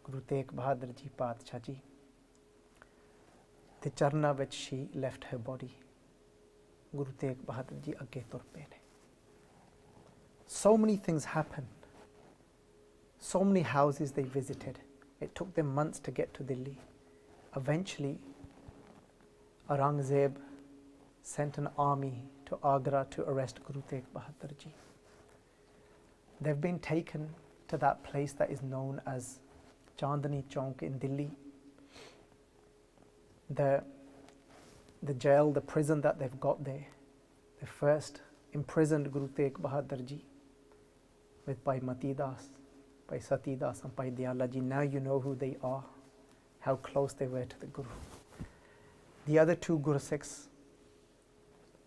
Guru Tegh Bahadur ji ਪਾਤਸ਼ਾਹ ਜੀ ਦੇ ਚਰਨਾਂ ਵਿੱਚ she left her body. Guru Tegh Bahadur ji ਅੱਗੇ ਤੁਰ ਪਏ ਨੇ। So many things happened. So many houses they visited. It took them months to get to Delhi. Eventually, Aurangzeb sent an army to Agra to arrest Guru Tegh Bahadur Ji. They've been taken to that place that is known as Chandni Chowk in Delhi. The jail, the prison that they've got there, they first imprisoned Guru Tegh Bahadur Ji with Bhai Mati Das, Bhai Sati Das and Bhai Diyala Ji. Now you know who they are, how close they were to the Guru. The other two Gursikhs,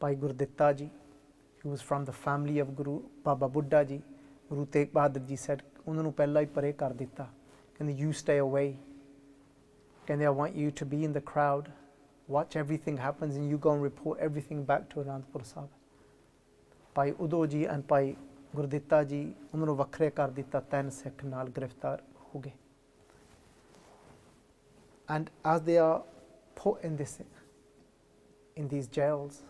Bhai Gurditta Ji, who was from the family of Guru Baba Buddha Ji, Guru Tegh Bahadur Ji said, ਉਹਨਾਂ ਨੂੰ ਪਹਿਲਾਂ ਹੀ ਪਰੇ ਕਰ ਦਿੱਤਾ, ਕਹਿੰਦੇ you stay away, ਕਹਿੰਦੇ I want you to be in the crowd, watch everything happens and you go and report everything back to Anandpur Sahib. Bhai Udo Ji and Bhai Gurditta ji ਉਹਨਾਂ ਨੂੰ ਵੱਖਰੇ ਕਰ ਦਿੱਤਾ, 3 ਸਿੱਖ ਨਾਲ ਗ੍ਰਿਫਤਾਰ ਹੋ ਗਏ। And as they are put in these jails,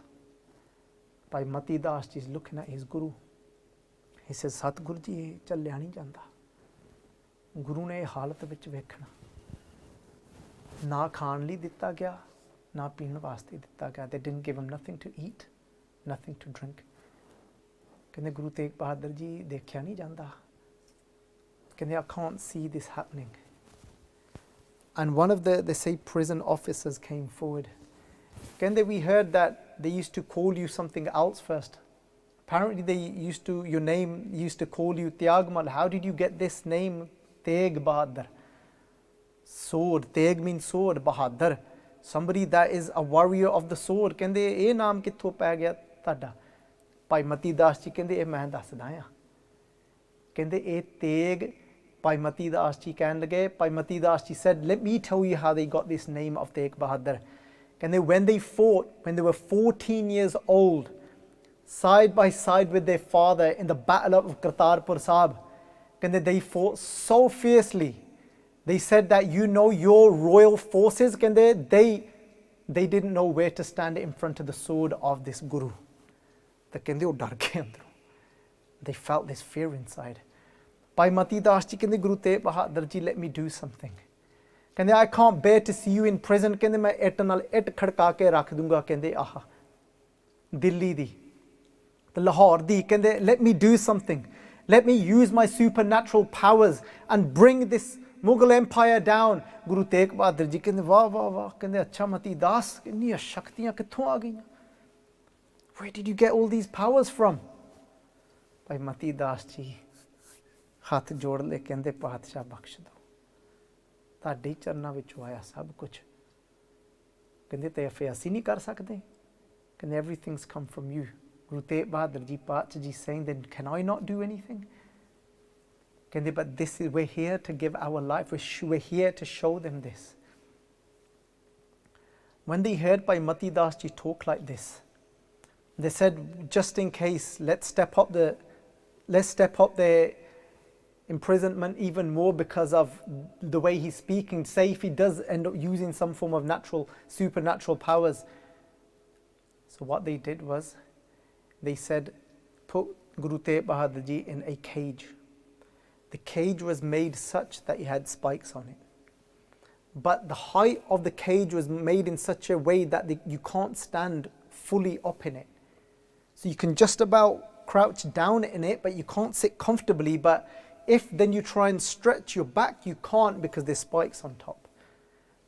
Bhai Mati Das ji is looking at his Guru. He says, Satguru ji ਇਹ ਚੱਲਿਆ ਨਹੀਂ ਜਾਂਦਾ, ਗੁਰੂ ਨੇ ਇਹ ਹਾਲਤ ਵਿੱਚ ਵੇਖਣਾ, ਨਾ ਖਾਣ ਲਈ ਦਿੱਤਾ ਗਿਆ, ਨਾ ਪੀਣ ਵਾਸਤੇ ਦਿੱਤਾ ਗਿਆ। They didn't give him nothing to eat, nothing to drink. ਕਹਿੰਦੇ ਗੁਰੂ ਤੇਗ ਬਹਾਦਰ ਜੀ ਦੇਖਿਆ ਨਹੀਂ ਜਾਂਦਾ, ਕਹਿੰਦੇ I can't see this happening. And one of they say prison officers came forward. ਕਹਿੰਦੇ we heard that they used to call you something else first. Apparently they used to, your name used to call you Tyagmal. How did you get this name Tegh Bahadur? Sword, Tegh means sword, Bahadur, somebody that is a warrior of the sword. ਕਹਿੰਦੇ ਇਹ ਨਾਮ ਕਿੱਥੋਂ ਪੈ ਗਿਆ ਤੁਹਾਡਾ? ਭਾਈ ਮਤੀ ਦਾਸ ਜੀ ਕਹਿੰਦੇ ਇਹ ਮੈਂ ਦੱਸਦਾ ਹਾਂ, ਕਹਿੰਦੇ ਇਹ ਤੇਗ ਭਾਈ ਮਤੀ ਦਾਸ ਜੀ ਕਹਿਣ ਲੱਗੇ, Bhai Mati Das ji said, let me tell you how they got this name of Tegh Bahadur. ਕਹਿੰਦੇ when they fought, when they were 14 years old, side by side with their father in the battle of Kartarpur Sahib, ਕਹਿੰਦੇ they fought so fiercely. They said that you know your royal forces, ਕਹਿੰਦੇ they didn't know where to stand in front of the sword of this Guru. ਤਾਂ ਕਹਿੰਦੇ ਉਹ ਡਰ ਗਏ ਅੰਦਰੋਂ, they felt this fear inside. Bhai Mati Das ji ਕਹਿੰਦੇ Guru Tegh Bahadur ji let me do something. ਕਹਿੰਦੇ I can't bear to see you in prison. ਕਹਿੰਦੇ ਮੈਂ ਇੱਟ ਨਾਲ ਇੱਟ ਖੜਕਾ ਕੇ ਰੱਖ ਦੂੰਗਾ, ਕਹਿੰਦੇ ਆਹ ਦਿੱਲੀ ਦੀ ਤੇ ਲਾਹੌਰ ਦੀ, ਕਹਿੰਦੇ let me do something, let me use my supernatural powers and bring this Mughal empire down. Guru Tegh Bahadur ji ਕਹਿੰਦੇ ਵਾਹ ਵਾਹ ਵਾਹ, ਕਹਿੰਦੇ ਅੱਛਾ ਮਤੀ ਦਾਸ ਇੰਨੀਆਂ ਸ਼ਕਤੀਆਂ ਕਿੱਥੋਂ ਆ ਗਈਆਂ? Where did you get all these powers from? Bhai Mati Das ji ਹੱਥ ਜੋੜ ਲੈ ਕਹਿੰਦੇ ਪਾਤਸ਼ਾਹ ਬਖਸ਼ ਦਿਓ, ਤੁਹਾਡੇ ਹੀ ਚਰਨਾਂ ਵਿੱਚੋਂ ਆਇਆ ਸਭ ਕੁਝ। ਕਹਿੰਦੇ ਤੇ ਫਿਰ ਅਸੀਂ ਨਹੀਂ ਕਰ ਸਕਦੇ, ਕਹਿੰਦੇ everything's come from you. Guru Tegh Bahadur ji ਪਾਤਸ਼ਾਹ ਜੀ saying then can I not do anything? ਕਹਿੰਦੇ but this is, we're here to give our life, we're here to show them this. When they heard Bhai Mati Das ji talk like this, they said, just in case, let's step up their imprisonment even more because of the way he's speaking. Say if he does end up using some form of supernatural powers. So what they did was, they said, put Guru Tegh Bahadur Ji in a cage. The cage was made such that it had spikes on it. But the height of the cage was made in such a way that you can't stand fully up in it. So you can just about crouch down in it, but you can't sit comfortably. But if then you try and stretch your back, you can't because there's spikes on top.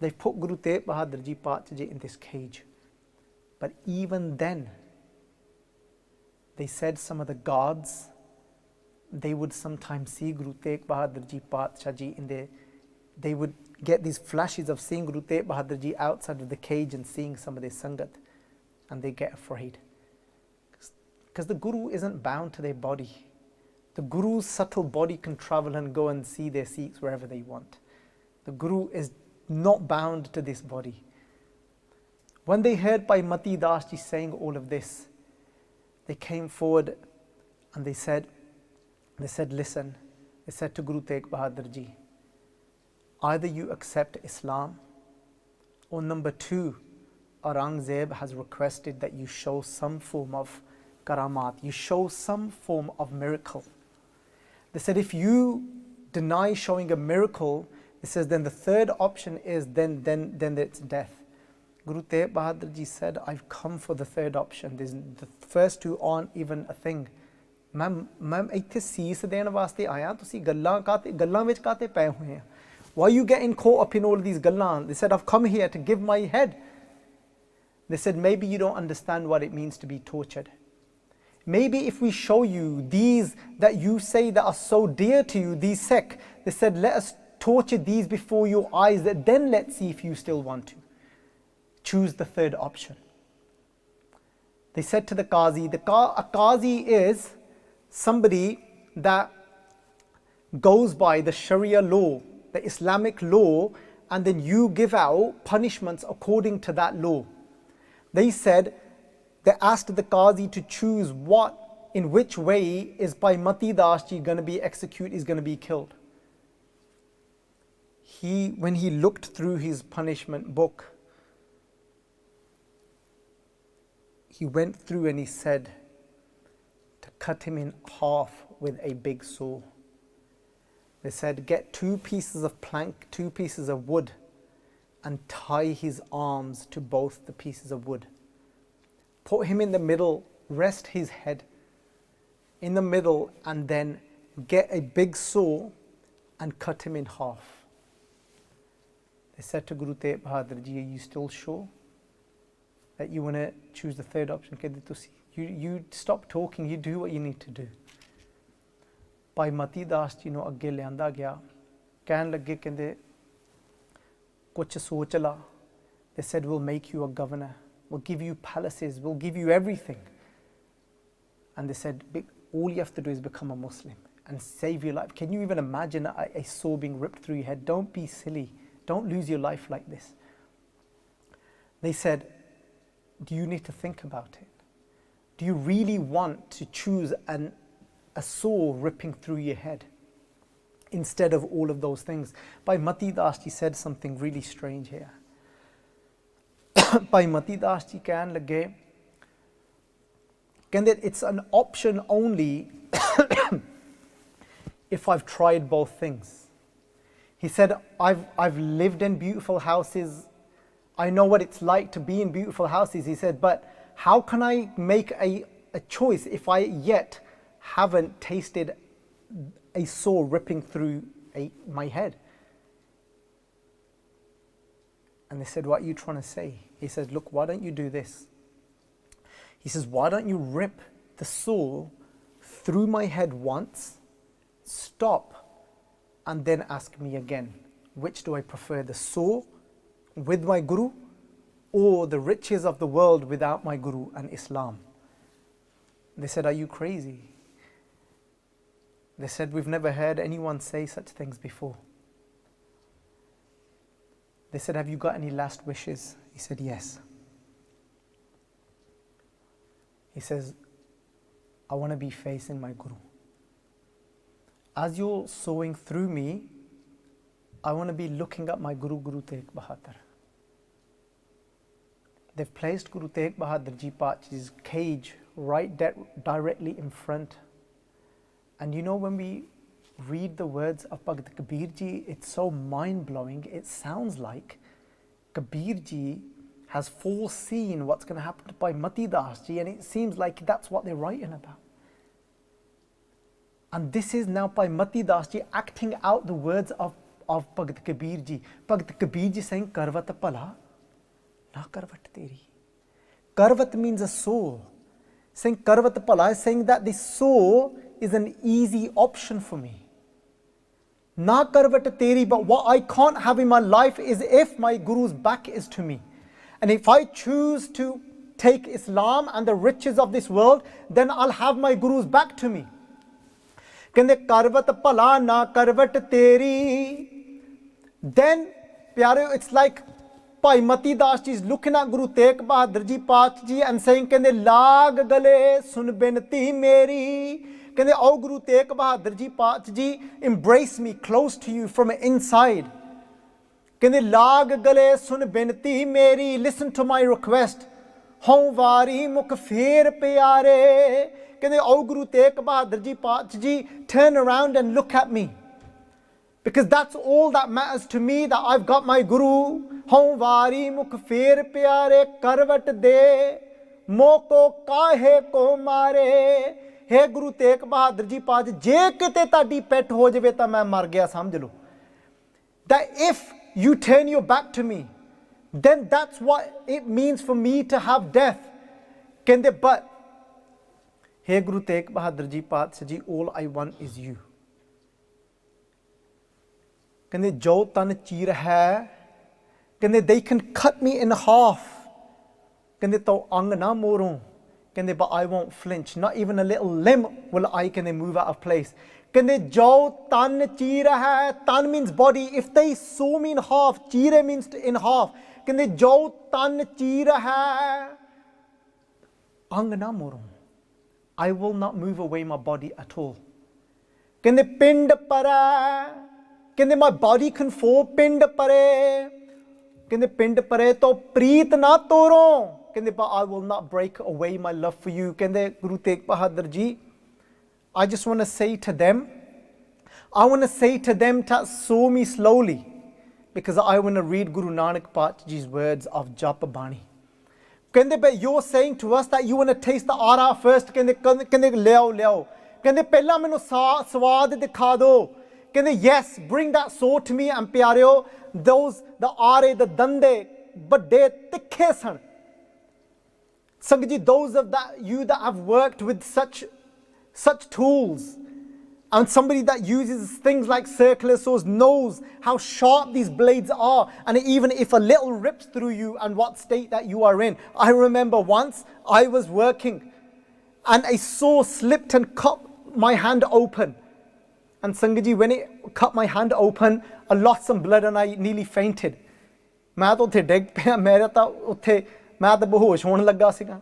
They've put Guru Tegh Bahadur Ji Paatshah Ji in this cage. But even then, they said some of the guards, they would sometimes see Guru Tegh Bahadur Ji Paatshah Ji in their they would get these flashes of seeing Guru Tegh Bahadur Ji outside of the cage and seeing some of their sangat, and they get afraid. Because the Guru isn't bound to their body. The Guru's subtle body can travel and go and see their Sikhs wherever they want. The Guru is not bound to this body. When they heard Bhai Mati Das Ji saying all of this, they came forward and they said, listen, they said to Guru Tegh Bahadur Ji, either you accept Islam, or number two, Aurangzeb has requested that you show some form of karamat, you show some form of miracle. They said, if you deny showing a miracle, it says, then the third option is then it's death. Guru Tegh Bahadur Ji said, I've come for the third option. The first two aren't even a thing. मैं इत्थे सीस देने वास्ते आया, तुसी गल्लां विच काते पए हुए हैं. Why are you getting caught up in all these gallan? They said, I've come here to give my head. They said, maybe you don't understand what it means to be tortured. Maybe if we show you these that you say that are so dear to you, these Sikh, they said, let us torture these before your eyes, then let's see if you still want to. Choose the third option. They said to the Qazi, a Qazi is somebody that goes by the Sharia law, the Islamic law, and then you give out punishments according to that law. They said, they asked the Qazi to choose in which way is Bhai Mati Das Ji going to be executed, is going to be killed. When he looked through his punishment book, he went through and he said to cut him in half with a big saw. They said, get 2 pieces of plank, 2 pieces of wood, and tie his arms to both the pieces of wood. Put him in the middle, rest his head in the middle, and then get a big saw and cut him in half. They said to Guru Tegh Bahadur Ji, are you still sure that you want to choose the third option? You stop talking, you do what you need to do. Bhai Mati Das Ji ਨੂੰ ਅੱਗੇ ਲਿਆਂਦਾ ਗਿਆ, ਕਹਿਣ ਲੱਗੇ ਕਹਿੰਦੇ ਕੁਛ ਸੋਚ ਲਾ. They said, we'll make you a governor, we'll give you palaces, we'll give you everything. And they said, all you have to do is become a Muslim and save your life. Can you even imagine a saw being ripped through your head? Don't be silly, don't lose your life like this. They said, do you need to think about it? Do you really want to choose a saw ripping through your head instead of all of those things? Bhai Mati Das Ji said something really strange here. Bhai Mati Das Ji ਕਹਿਣ ਲੱਗੇ, ਕਹਿੰਦੇ it's an option only if I've tried both things. He said, I've lived in beautiful houses, I know what it's like to be in beautiful houses. He said, but how can I make a choice if I yet haven't tasted a saw ripping through my head? And they said, what are you trying to say? He says, look, why don't you do this? He says, why don't you rip the saw through my head once, stop, and then ask me again, which do I prefer, the saw with my Guru or the riches of the world without my Guru and Islam? They said, are you crazy? They said, we've never heard anyone say such things before. They said, have you got any last wishes? He said, yes. He says, I want to be facing my Guru. As you're sawing through me, I want to be looking at my Guru, Guru Tegh Bahadur. They've placed Guru Tegh Bahadur Ji Pachi's cage right directly in front. And you know, when we read the words of Bhagat Kabir Ji, it's so mind-blowing. It sounds like Kabir Ji has foreseen what's going to happen to Bhai Mati Das Ji, and it seems like that's what they're writing about. And this is now Bhai Mati Das Ji acting out the words of Bhagat Kabir Ji. Bhagat Kabir Ji saying, Karvat pala, na karvat teri. Karvat means a saw. Saying Karvat pala is saying that this saw is an easy option for me. Na karvat teri, but what I can't have in my life is if my Guru's back is to me. And if I choose to take Islam and the riches of this world, then I'll have my Guru's back to me. Kende karvat pala na karvat teri. Then, pyare, it's like Bhai Mati Das Ji is looking at Guru Tegh Bahadur Ji Paat Ji and saying, Kende lag gale sun binti meri. Kende oh Guru Tegh Bahadur Ji Paat Ji, embrace me close to you from inside. Kende lag gale sun binti meri, listen to my request. Hon vari mukh fir pyare. Kende oh Guru Tegh Bahadur Ji Paat Ji, turn around and look at me. Because that's all that matters to me, that I've got my Guru. Hon vari mukh fir pyare, karvat de moko kahe ko mare. Hey Guru Tegh Bahadur Ji Paat Ji, je kite tadi pet ho jave ta main mar gaya, samjh lo. That if you turn your back to me, then that's what it means for me to have death. Kende, but hey Guru Tegh Bahadur Ji Paat Ji, all I want is you. Kende jo tan cheer hai, kende they can cut me in half. Kende to ang na moron. Kende, but I won't flinch. Not even a little limb will I move out of place. Kende jo tan cheer hai, tan means body. If they saw me in half, cheer means in half. Kende jo tan cheer hai, ang na moron. I will not move away my body at all. Kende pind para. Kende my body can fall pind pare. Kende pind pare to preet na toro. Kende, but I will not break away my love for you. Kende Guru Tegh Bahadur Ji, I just want to say to them, to sow me slowly, because I want to read Guru Nanak Paat Ji's words of Jap Bani. Kende, but you're saying to us that you want to taste the ara first. Kende leo. Kende pehla mainu swad dikha do. Kende yes, bring that sword to me, and pyareo, those, the are, the dande, badde tikhe san. Sangji, those of you that have worked with such tools, and somebody that uses things like circular saws knows how sharp these blades are, and even if a little rips through you and what state that you are in. I remember once I was working and a saw slipped and cut my hand open. And Sangji, when it cut my hand open, I lost some blood and I nearly fainted. मैं तो उथे डिग पिया, मेरा तो उथे मैं तो बेहोश होने लगा सीगा।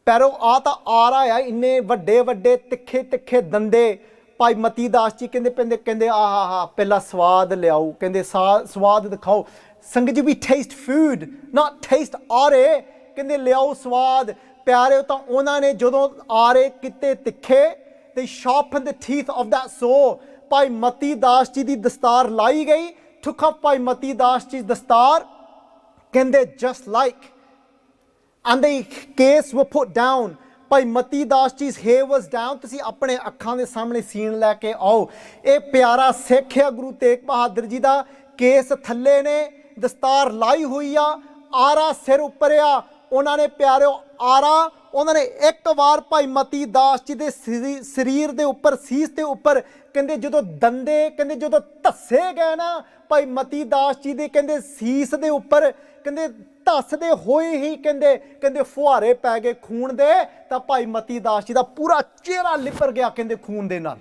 पैरों आ तो आ रहा है, इन्ने वड्डे वड्डे तिखे तिखे दंदे। भाई मती दास जी कहंदे आहा पहला स्वाद लियाओ, कहंदे स्वाद दिखाओ। संगत जी, we taste food, not taste आरे। कहंदे लियाओ स्वाद। प्यारे तो उन्होंने जदों आरे किते तिखे, they sharpened the teeth of that saw. Bhai Mati Das Ji di dastar lai gayi, took up Bhai Mati Das Ji's dastar, kende just like. And the case were put down. Bhai Mati Das Ji's hair was down. Tusi apne akhan de samne scene leke aao. Eh pyara Sikh hai Guru Tegh Bahadur Ji da, case thalle ne dastar lai hui a, ara sir uppar a. ਉਹਨਾਂ ਨੇ ਪਿਆਰਿਓ ਆਰਾ ਉਹਨਾਂ ਨੇ ਇੱਕ ਵਾਰ ਭਾਈ ਮਤੀ ਦਾਸ ਜੀ ਦੇ ਸਰੀਰ ਦੇ ਉੱਪਰ ਸੀਸ ਦੇ ਉੱਪਰ ਕਹਿੰਦੇ ਜਦੋਂ ਦੰਦੇ ਕਹਿੰਦੇ ਜਦੋਂ ਧੱਸੇ ਗਏ ਨਾ ਭਾਈ ਮਤੀ ਦਾਸ ਜੀ ਦੇ ਕਹਿੰਦੇ ਸੀਸ ਦੇ ਉੱਪਰ ਕਹਿੰਦੇ ਧੱਸਦੇ ਹੋਏ ਹੀ ਕਹਿੰਦੇ ਫੁਹਾਰੇ ਪੈ ਗਏ ਖੂਨ ਦੇ ਤਾਂ ਭਾਈ ਮਤੀ ਦਾਸ ਜੀ ਦਾ ਪੂਰਾ ਚਿਹਰਾ ਲਿਪਰ ਗਿਆ ਕਹਿੰਦੇ ਖੂਨ ਦੇ ਨਾਲ।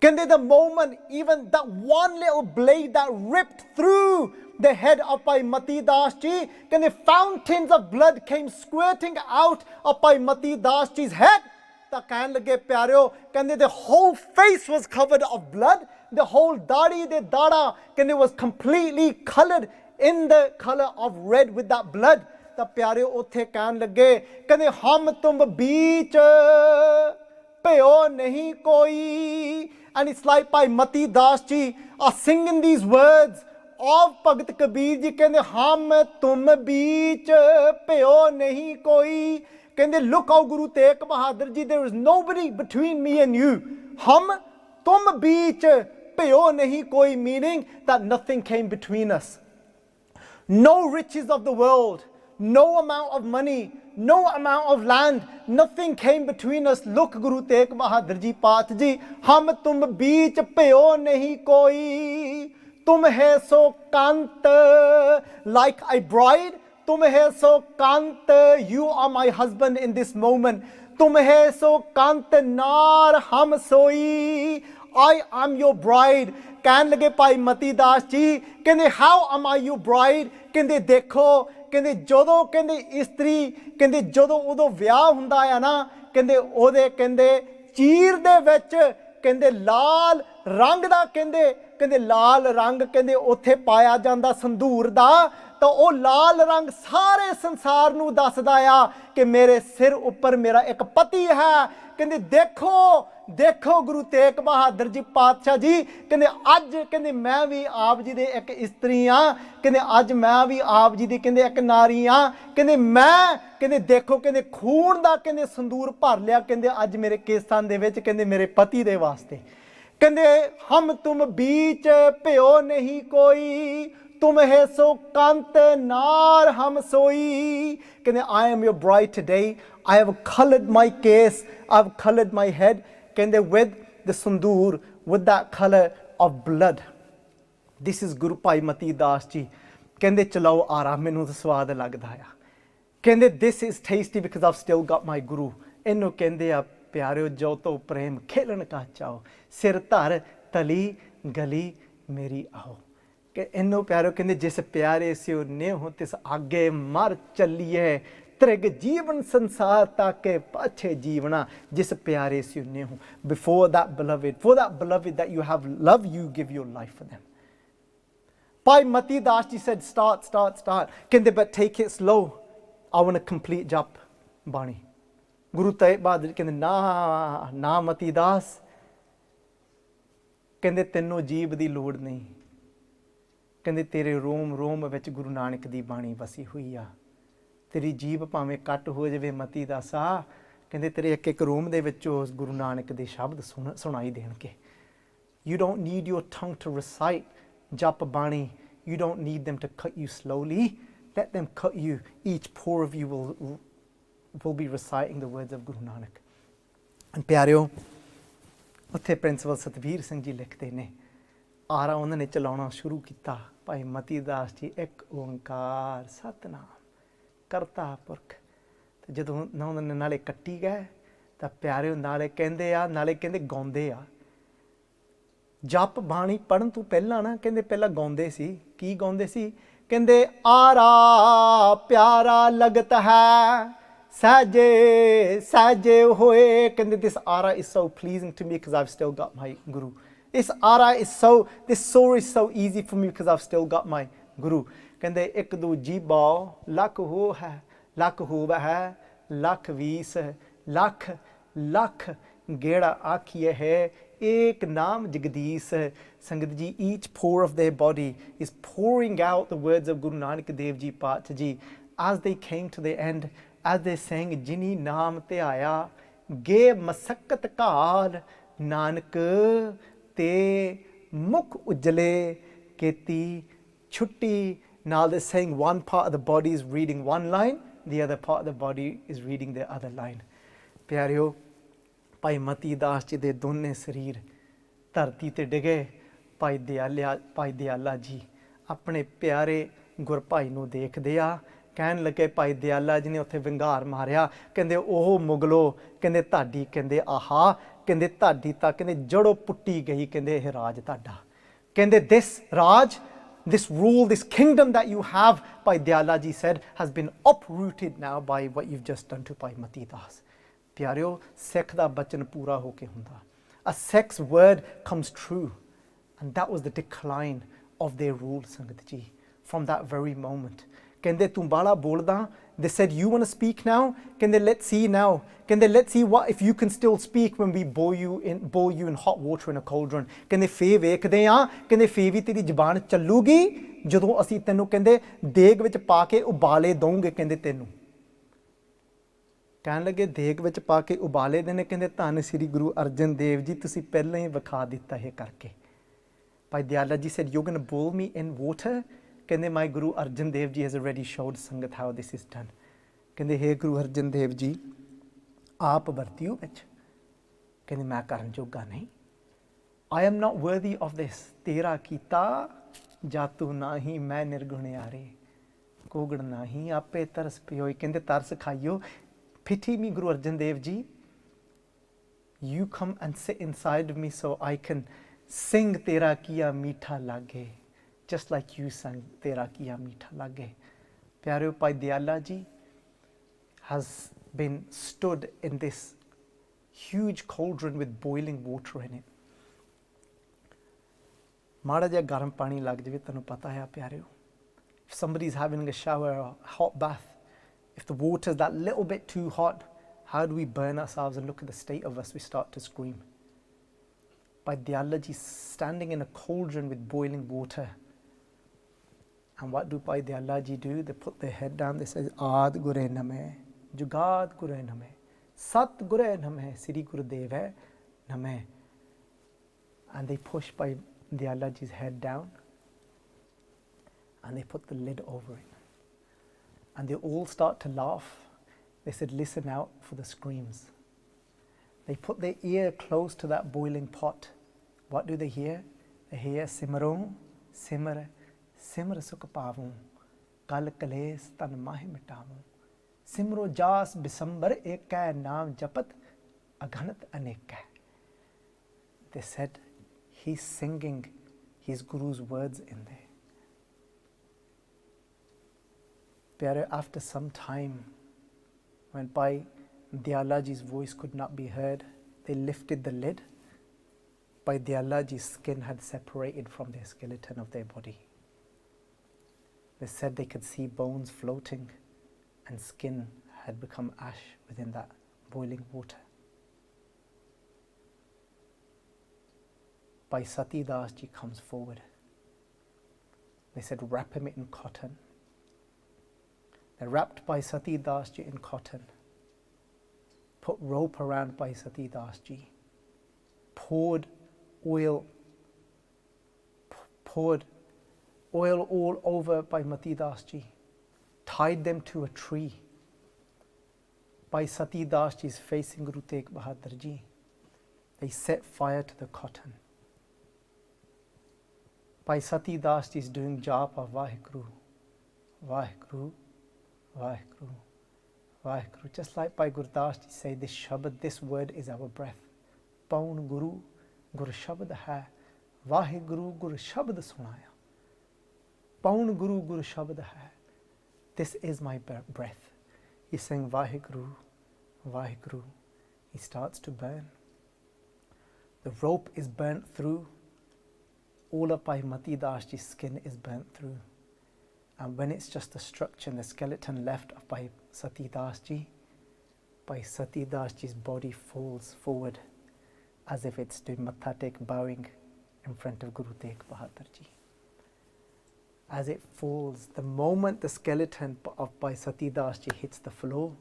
Kende, the moment even that one little blade that ripped through the head of Bhai Mati Das Ji, kende fountains of blood came squirting out of Bhai Mati Das Ji's head. Ta kehn lage pyareo, kende the whole face was covered of blood, the whole dadi, the dada, kende was completely colored in the color of red with that blood. Ta pyareo uthe kehn lage, kende hum tum beech peo nahi koi. And it's like Bhai Mati Das Ji are singing these words of Bhagat Kabir Ji, kende hum tum beech peo nahi koi. Kende look how Guru Tegh Bahadur Ji, there is nobody between me and you. Hum tum beech peo nahi koi, meaning that nothing came between us. No riches of the world, no amount of money, no amount of land, nothing came between us. Look, Guru Tegh Bahadur Ji Path Ji, hum tum beech pyo nahi koi, tum hai so kant, like a bride, tum hai so kant, you are my husband in this moment. Tum hai so kant nar hum soi, I am your bride. ਕਹਿਣ ਲੱਗੇ ਭਾਈ ਮਤੀ ਦਾਸ ਜੀ, ਕਹਿੰਦੇ how am I your bride? ਕਹਿੰਦੇ ਦੇਖੋ, ਕਹਿੰਦੇ ਜਦੋਂ ਕਹਿੰਦੇ ਇਸਤਰੀ, ਕਹਿੰਦੇ ਜਦੋਂ ਉਦੋਂ ਵਿਆਹ ਹੁੰਦਾ ਆ ਨਾ, ਕਹਿੰਦੇ ਉਹਦੇ ਕਹਿੰਦੇ ਚੀਰ ਦੇ ਵਿੱਚ ਕਹਿੰਦੇ ਲਾਲ ਰੰਗ ਦਾ ਕਹਿੰਦੇ ਲਾਲ ਰੰਗ ਕਹਿੰਦੇ ਉੱਥੇ ਪਾਇਆ ਜਾਂਦਾ ਸੰਧੂਰ ਦਾ, ਤਾਂ ਉਹ ਲਾਲ ਰੰਗ ਸਾਰੇ ਸੰਸਾਰ ਨੂੰ ਦੱਸਦਾ ਆ ਕਿ ਮੇਰੇ ਸਿਰ ਉੱਪਰ ਮੇਰਾ ਇੱਕ ਪਤੀ ਹੈ। ਕਹਿੰਦੇ ਦੇਖੋ ਦੇਖੋ ਗੁਰੂ ਤੇਗ ਬਹਾਦਰ ਜੀ ਪਾਤਸ਼ਾਹ ਜੀ, ਕਹਿੰਦੇ ਅੱਜ ਕਹਿੰਦੇ ਮੈਂ ਵੀ ਆਪ ਜੀ ਦੇ ਇੱਕ ਇਸਤਰੀ ਹਾਂ, ਕਹਿੰਦੇ ਅੱਜ ਮੈਂ ਵੀ ਆਪ ਜੀ ਦੀ ਕਹਿੰਦੇ ਇੱਕ ਨਾਰੀ ਹਾਂ। ਕਹਿੰਦੇ ਮੈਂ ਕਹਿੰਦੇ ਦੇਖੋ ਕਹਿੰਦੇ ਖੂਨ ਦਾ ਕਹਿੰਦੇ ਸੰਦੂਰ ਭਰ ਲਿਆ ਕਹਿੰਦੇ ਅੱਜ ਮੇਰੇ ਕੇਸਾਂ ਦੇ ਵਿੱਚ ਕਹਿੰਦੇ ਮੇਰੇ ਪਤੀ ਦੇ ਵਾਸਤੇ। ਕਹਿੰਦੇ ਹਮ ਤੁਮ ਬੀਚ ਭਿਓ ਨਹੀਂ ਕੋਈ, तुम है सो कांत नार हम सोई। कहते I am your bride today. I have coloured my case, I have coloured my head, कहते with the sundur, with that colour of blood. This is Guru Bhai Mati Das ji. कहते चलाओ आरा मैनू तो स्वाद लगता है। कहते this is tasty because I've still got my Guru. इन्हों कहते आ प्यारे जो तो प्रेम खेलन का चाओ, सिर धर तली गली मेरी आओ। कि इन्हों प्यारो कहते जिस प्यारे से ने हो तिस आगे मर चलिए, त्रिग जीवन संसार ताके पाछे जीवना, जिस प्यारे से ने हो। Before that beloved, for that beloved that you have love, you give your life for them. Bhai Mati Das ji said start. कहते but take it slow, I want to complete jap bani. Guru Tegh Bahadur कहते ना Mati Das, कहते तेनों जीव दी लोड़ नहीं, कहते तेरे रोम रोम विच गुरु नानक दी बाणी वसी हुई आ। तेरी जीभ भावें कट हो जाए मती दासा, कहते तेरे एक एक रोम दे विचों गुरु नानक दे शब्द सुनाई देणगे। You don't need your tongue to recite jap bani, you don't need them to cut you slowly, let them cut you. Each pore of you will be reciting the words of Guru Nanak. And प्यारियो, उत्थे principal Satbir Singh ji लिखते ने, आरा उन्होंने चलाना शुरू किया। भाई मती दास जी एक ओंकार सतनाम करता पुरख, तो जदों ना उन्होंने नाले कट्टी गए तो प्यारे नाले कहते आ, नाले कहते गाउंदे आ। जप बाणी पढ़न तो पहला ना कहते पहला गाउंदे सी। की गाउंदे सी? कहते आरा प्यारा लगत है सहजे सहजे होए। कहते this aura is so pleasing to me because I've still got my Guru. This ara is so, this soar is so easy for me because I've still got my Guru. कहते एक दो जीबा लख हो है, लख हो है, लख वीस लख लख गेड़ा आखिए है, एक नाम जगदीश। संगत जी, each pore of their body is pouring out the words of Guru Nanak Dev Ji Path Ji as they came to the end, as they sang Jini Naam Te Aaya गे मसक्कत काल नानक ते मुख उजले केती छुट्टी। Now they're saying one part of the body is reading one line, the other part of the body is reading the other line. प्यारियो, भाई मती दास जी दे दोने शरीर धरती ते डिगे। भाई दयाला जी अपने प्यारे गुर भाई नूं देखदे आ, कहन लगे भाई दयाला जी ने उत्थे विंगार मारिया। कहंदे ओह मुगलो, कहंदे ताडी, कहंदे आहा, कहंदे ताडी तां कहंदे जड़ों पुट्टी गई, कहंदे इह राज ताडा। कहंदे this Raj, this rule, this kingdom that you have, Bhai Dayala ji said, has been uprooted now by what you've just done to Bhai Mati Das. Pyareo, Sikh da bachan pura ho ke hunda. A Sikh's word comes true. And that was the decline of their rule, Sangat ji, from that very moment. Kende tumbala bolda. They said, you want to speak now? Kende, let's see now. Kende, let's see what if you can still speak when we boil you in hot water in a cauldron. Kende, fe vekhde aa. Kende, fe vi teri zubaan challugi ਜਦੋਂ ਅਸੀਂ ਤੈਨੂੰ ਕਹਿੰਦੇ ਦੇਗ ਵਿੱਚ ਪਾ ਕੇ ਉਬਾਲੇ ਦਵਾਂਗੇ। ਕਹਿੰਦੇ ਤੈਨੂੰ ਕਹਿਣ ਲੱਗੇ ਦੇਗ ਵਿੱਚ ਪਾ ਕੇ ਉਬਾਲੇ ਦੇਣੇ। ਕਹਿੰਦੇ ਧੰਨ ਸ੍ਰੀ ਗੁਰੂ ਅਰਜਨ ਦੇਵ ਜੀ, ਤੁਸੀਂ ਪਹਿਲਾਂ ਹੀ ਵਿਖਾ ਦਿੱਤਾ ਇਹ ਕਰਕੇ। Bhai Dayala ji said, you're going to boil me in water? कहते my Guru Arjan Dev Ji has already showed Sangat how this is done. ਕਹਿੰਦੇ ਹੇ ਗੁਰੂ ਅਰਜਨ ਦੇਵ ਜੀ ਆਪ ਵਰਤਿਓ ਵਿੱਚ। ਕਹਿੰਦੇ ਮੈਂ ਕਰਨ ਜੋਗਾ ਨਹੀਂ। I am not worthy of this। ਤੇਰਾ ਕੀਤਾ ਜਾਤੂ ਨਾਹੀਂ ਮੈਂ ਨਿਰਗੁਣਿਆਰੇ, ਕੋਗੜ ਨਾਹੀਂ ਆਪੇ ਤਰਸ ਪਿਓਈ। ਕਹਿੰਦੇ ਤਰਸ ਖਾਈਓ। Pity me, Guru Arjan Dev Ji. You come and sit inside of me so I can sing Tera Kiya Meetha Lage, just like you sang Tera Kiya Meetha Lage. Pyareo, Bhai Dayala Ji has been stood in this huge cauldron with boiling water in it. ਮਾੜਾ ਜਿਹਾ ਗਰਮ ਪਾਣੀ ਲੱਗ ਜਾਵੇ, ਤੁਹਾਨੂੰ ਪਤਾ ਹੈ ਪਿਆਰਿਓ, if somebody is having a shower or a hot bath, if the water is that little bit too hot, how do we burn ourselves? And look at the state of us, we start to scream. By Dayala Ji standing in a cauldron with boiling water. And what do Bhai Dayala Ji do? They put their head down, they say, Aad Gure Name, Jugad Gure Name, Sat Gure Name, Sri Gurudev Name. And they push Bhai Dayala Ji's head down and they put the lid over it. And they all start to laugh. They said, listen out for the screams. They put their ear close to that boiling pot. What do they hear? They hear Simaro, Simar, Simar Sukh Pavun, Kal Kales Tan Mahi Mitavun, Simro Jas Bisambar Ekkai Naam Japat Aghanat Anekkai. They said, he's singing his Guru's words in there. Pyare, after some time, when Bhai Dayala Ji's voice could not be heard, they lifted the lid. Bhai Dayala Ji's skin had separated from their skeleton of their body. They said they could see bones floating and skin had become ash within that boiling water. Bhai Sati Das Ji comes forward. They said, wrap him in cotton. They wrapped Bhai Sati Das Ji in cotton, put rope around Bhai Sati Das Ji, poured oil all over Bhai Mati Das Ji, tied them to a tree. Bhai Sati Das Ji is facing Guru Tegh Bahadur Ji. They set fire to the cotton. Bhai Sati Das Ji is doing japa Vaheguru, Vaheguru, Vaheguru, Vaheguru. Just like Bhai Gurdas Ji say, this Shabad, this word is our breath. Paun Guru, Guru Shabad hai, Vaheguru, Guru Shabad sunaya. Paun Guru, Guru Shabad hai. This is my breath. He's saying Vaheguru, Vaheguru. He starts to burn. The rope is burnt through. All of Bhai Mati Das Ji's skin is burnt through. And when it's just the structure and the skeleton left of Bhai Sati Das Ji, Bhai Sati Das Ji's body falls forward as if it's doing Matha Tek, bowing in front of Guru Tegh Bahadur Ji. As it falls, the moment the skeleton of Bhai Sati Das Ji hits the floor,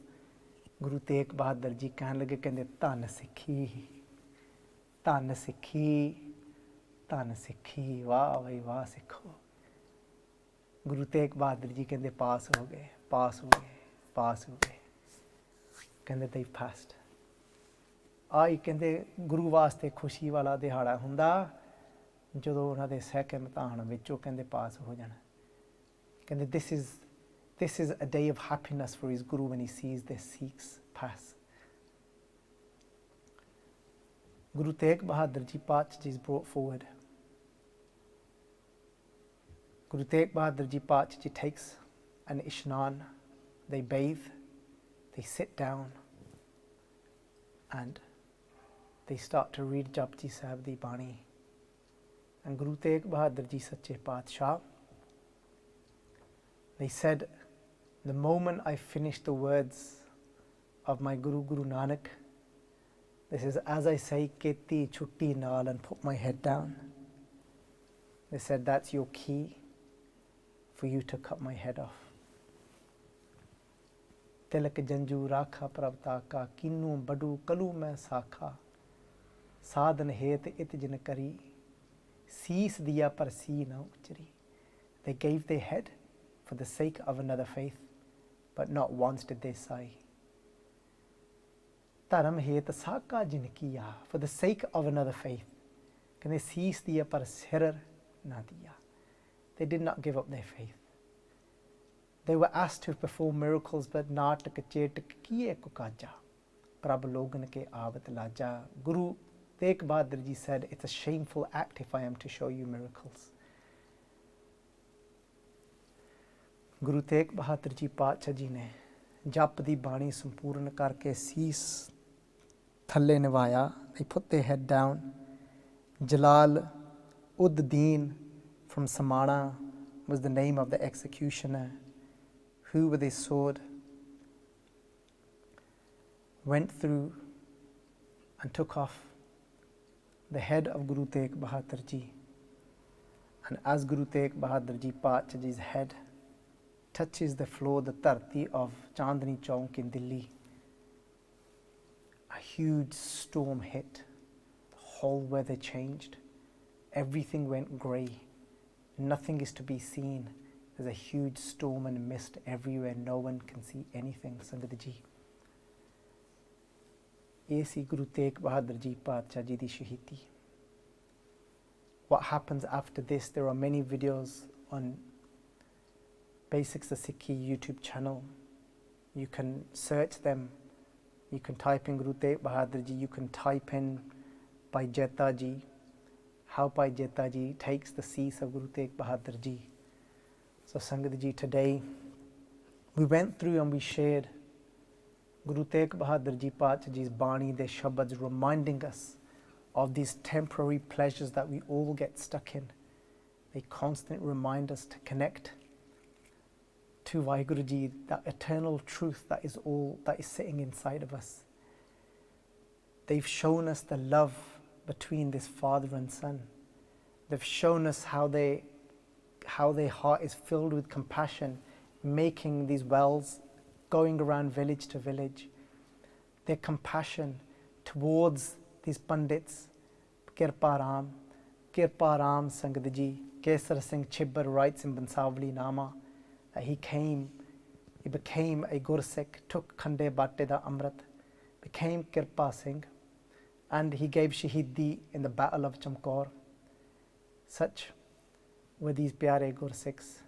Guru Tegh Bahadur Ji ਕਹਿਣ ਲੱਗੇ, ਕਹਿੰਦੇ ਧੰਨ ਸਿੱਖੀ, ਧੰਨ ਸਿੱਖੀ, ਧੰਨ ਸਿੱਖੀ, ਵਾਹ ਬਈ ਵਾਹ ਸਿੱਖੋ। Guru Tegh Bahadur Ji ਕਹਿੰਦੇ ਪਾਸ ਹੋ ਗਏ, ਪਾਸ ਹੋ ਗਏ, ਪਾਸ ਹੋ ਗਏ। ਕਹਿੰਦੇ they've passed। ਆਹੀ ਕਹਿੰਦੇ ਗੁਰੂ ਵਾਸਤੇ ਖੁਸ਼ੀ ਵਾਲਾ ਦਿਹਾੜਾ ਹੁੰਦਾ ਜਦੋਂ ਉਹਨਾਂ ਦੇ ਸਹਿਕ ਇਮਤਿਹਾਨ ਵਿੱਚੋਂ ਕਹਿੰਦੇ ਪਾਸ ਹੋ ਜਾਣ। ਕਹਿੰਦੇ this is a day of happiness for his Guru when he sees the Sikhs pass. Guru Tegh Bahadur Ji Pacha Ji is brought forward. Guru Tegh Bahadur Ji Pacha Ji takes an ishnan, they bathe, they sit down and they start to read Japji Sahib Di Bani. And Guru Tegh Bahadur Ji Sache Paatshah, they said, the moment I finished the words of my Guru, Guru Nanak, this is as I say, Keti Chutti Naal, and put my head down. They said, that's your key for you to cut my head off. Tilak Janju Rakha Pravtaka, Kinu Badu Kalu Main Sakha, Sadhan Het It Jin Kari, Sees Diya Par Si Na Uchri. They gave their head for the sake of another faith, but not once did they say, Dharam het sakha jin kiya, for the sake of another faith. Kane sees diya par sirar na diya. They did not give up their faith. They were asked to perform miracles, but not kachetak kiye kukaja. Prabh logan ke avat laja. Guru Tegh Bahadur Ji said, it's a shameful act if I am to show you miracles. Guru Tegh Bahadur Ji Paatshah Ji ne jap di bani sampurn karke sees thalle nivaya. They put their head down. Jalal ud Deen from Samana was the name of the executioner who with his sword went through and took off the head of Guru Tegh Bahadur Ji. And as Guru Tegh Bahadur Ji Paatshah Ji's head touches the floor, the dharti of Chandni Chowk in Delhi, a huge storm hit. The whole weather changed. Everything went grey. Nothing is to be seen. There's a huge storm and mist everywhere. No one can see anything. Sangat Ji. Esi Guru Tegh Bahadur Ji Paatshah Ji di Shaheedi. What happens after this? There are many videos on Basics the Sikhi YouTube channel. You can search them. You can type in Guru Tegh Bahadur Ji. You can type in Bhai Jaita Ji. How Bhai Jaita Ji takes the cease of Guru Tegh Bahadur Ji. So Sangat Ji, today we went through and we shared Guru Tegh Bahadur Ji Paatshah Ji's Bani, their Shabads, reminding us of these temporary pleasures that we all get stuck in. They constantly remind us to connect to Vaheguru Ji, that eternal truth that is all that is sitting inside of us. They've shown us the love between this father and son. They've shown us how their heart is filled with compassion, making these wells, going around village to village. Their compassion towards these pandits, Kirpa Ram Sangat Ji. Kesar Singh Chibbar writes in Bansavali Nama that he became a Gursikh, took Khande Batte da Amrit, became Kirpa Singh, and he gave Shaheedi in the Battle of Chamkaur. Such were these Pyare Gursikhs.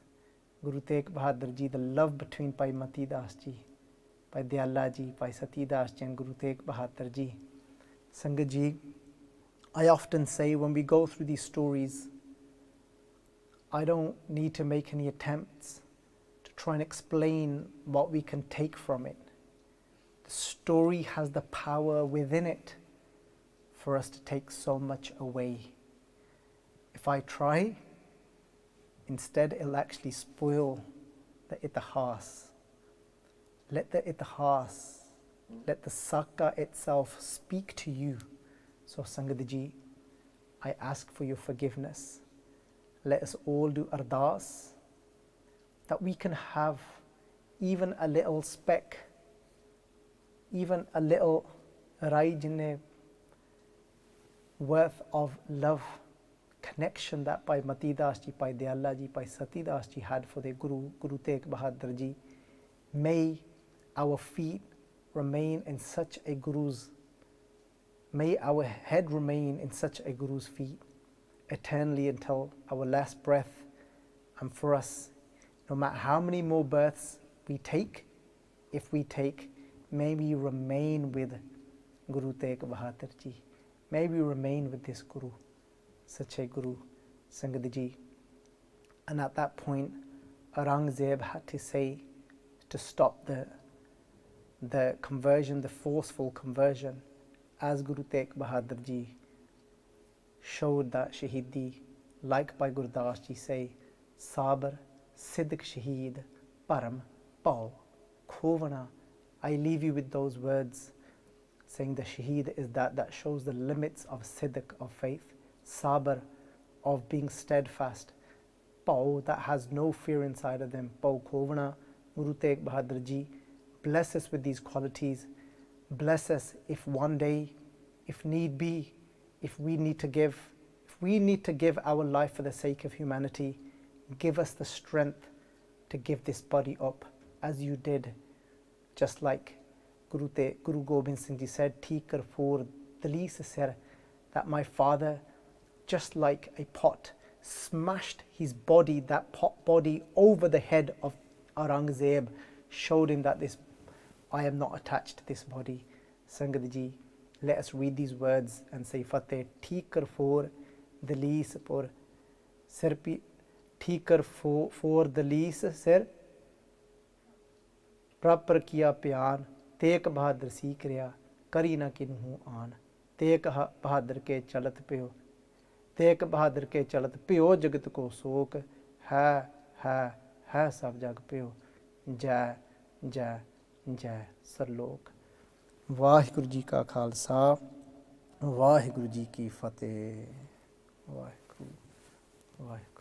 Guru Tegh Bahadur Ji, the love between Bhai Mati Das Ji, Bhai Dayala Ji, Bhai Sati Das Ji and Guru Tegh Bahadur Ji. Sangat Ji, I often say when we go through these stories, I don't need to make any attempts to try and explain what we can take from it. The story has the power within it for us to take so much away. If I try, instead it'll actually spoil the itihas. Let the itihas, let the sakha itself speak to you. So Sangat Ji, I ask for your forgiveness. Let us all do ardas, that we can have even a little speck, even a little raijne worth of love, connection that Bhai Mati Das Ji, Bhai Dayala Ji, Bhai Sati Das Ji had for their Guru, Guru Tegh Bahadur Ji. May our feet remain in such a Guru's, may our head remain in such a Guru's feet eternally until our last breath. And for us, no matter how many more births we take, if we take, may we remain with Guru Tegh Bahadur Ji. May we remain with this Guru, such a Guru, Sangat Ji. And at that point, Aurangzeb had to say, to stop the conversion, the forceful conversion, as Guru Tegh Bahadur Ji showed that Shaheedi, like Bhai Gurdas Ji say, Sabr, Siddiq Shaheed, Param, Pau, Khovana. I leave you with those words, saying the Shaheed is that shows the limits of Siddiq, of faith, Sabr, of being steadfast, Pau, that has no fear inside of them, Pau Khovana. Guru Tegh Bahadur Ji, bless us with these qualities. Bless us if one day, if need be, if we need to give our life for the sake of humanity, give us the strength to give this body up as you did, just like Guru Gobind Singh Ji said, Tikar for Dalis Sir, that my father, just like a pot, smashed his body, that pot body, over the head of Aurangzeb, showed him that I am not attached to this body. Sangat Ji, let us read these words and say Fateh. Tikar for Dalis por Sir, Tikar for Dalis Sir, Prapar kiya pyan, Tegh Bahadur Ji kriya, kari na kinhu aan. Tegh Bahadur ke chalat pyo, Tegh Bahadur ke chalat pyo jagat ko sok, hai sab jag pyo. Jai jai jai sarlok. Waheguru ji ਕਾ ਖਾਲਸਾ, ਵਾਹਿਗੁਰੂ ਜੀ ਕੀ ਫਤਿਹ। ਵਾਹਿਗੁਰੂ ਵਾਹਿਗੁਰੂ।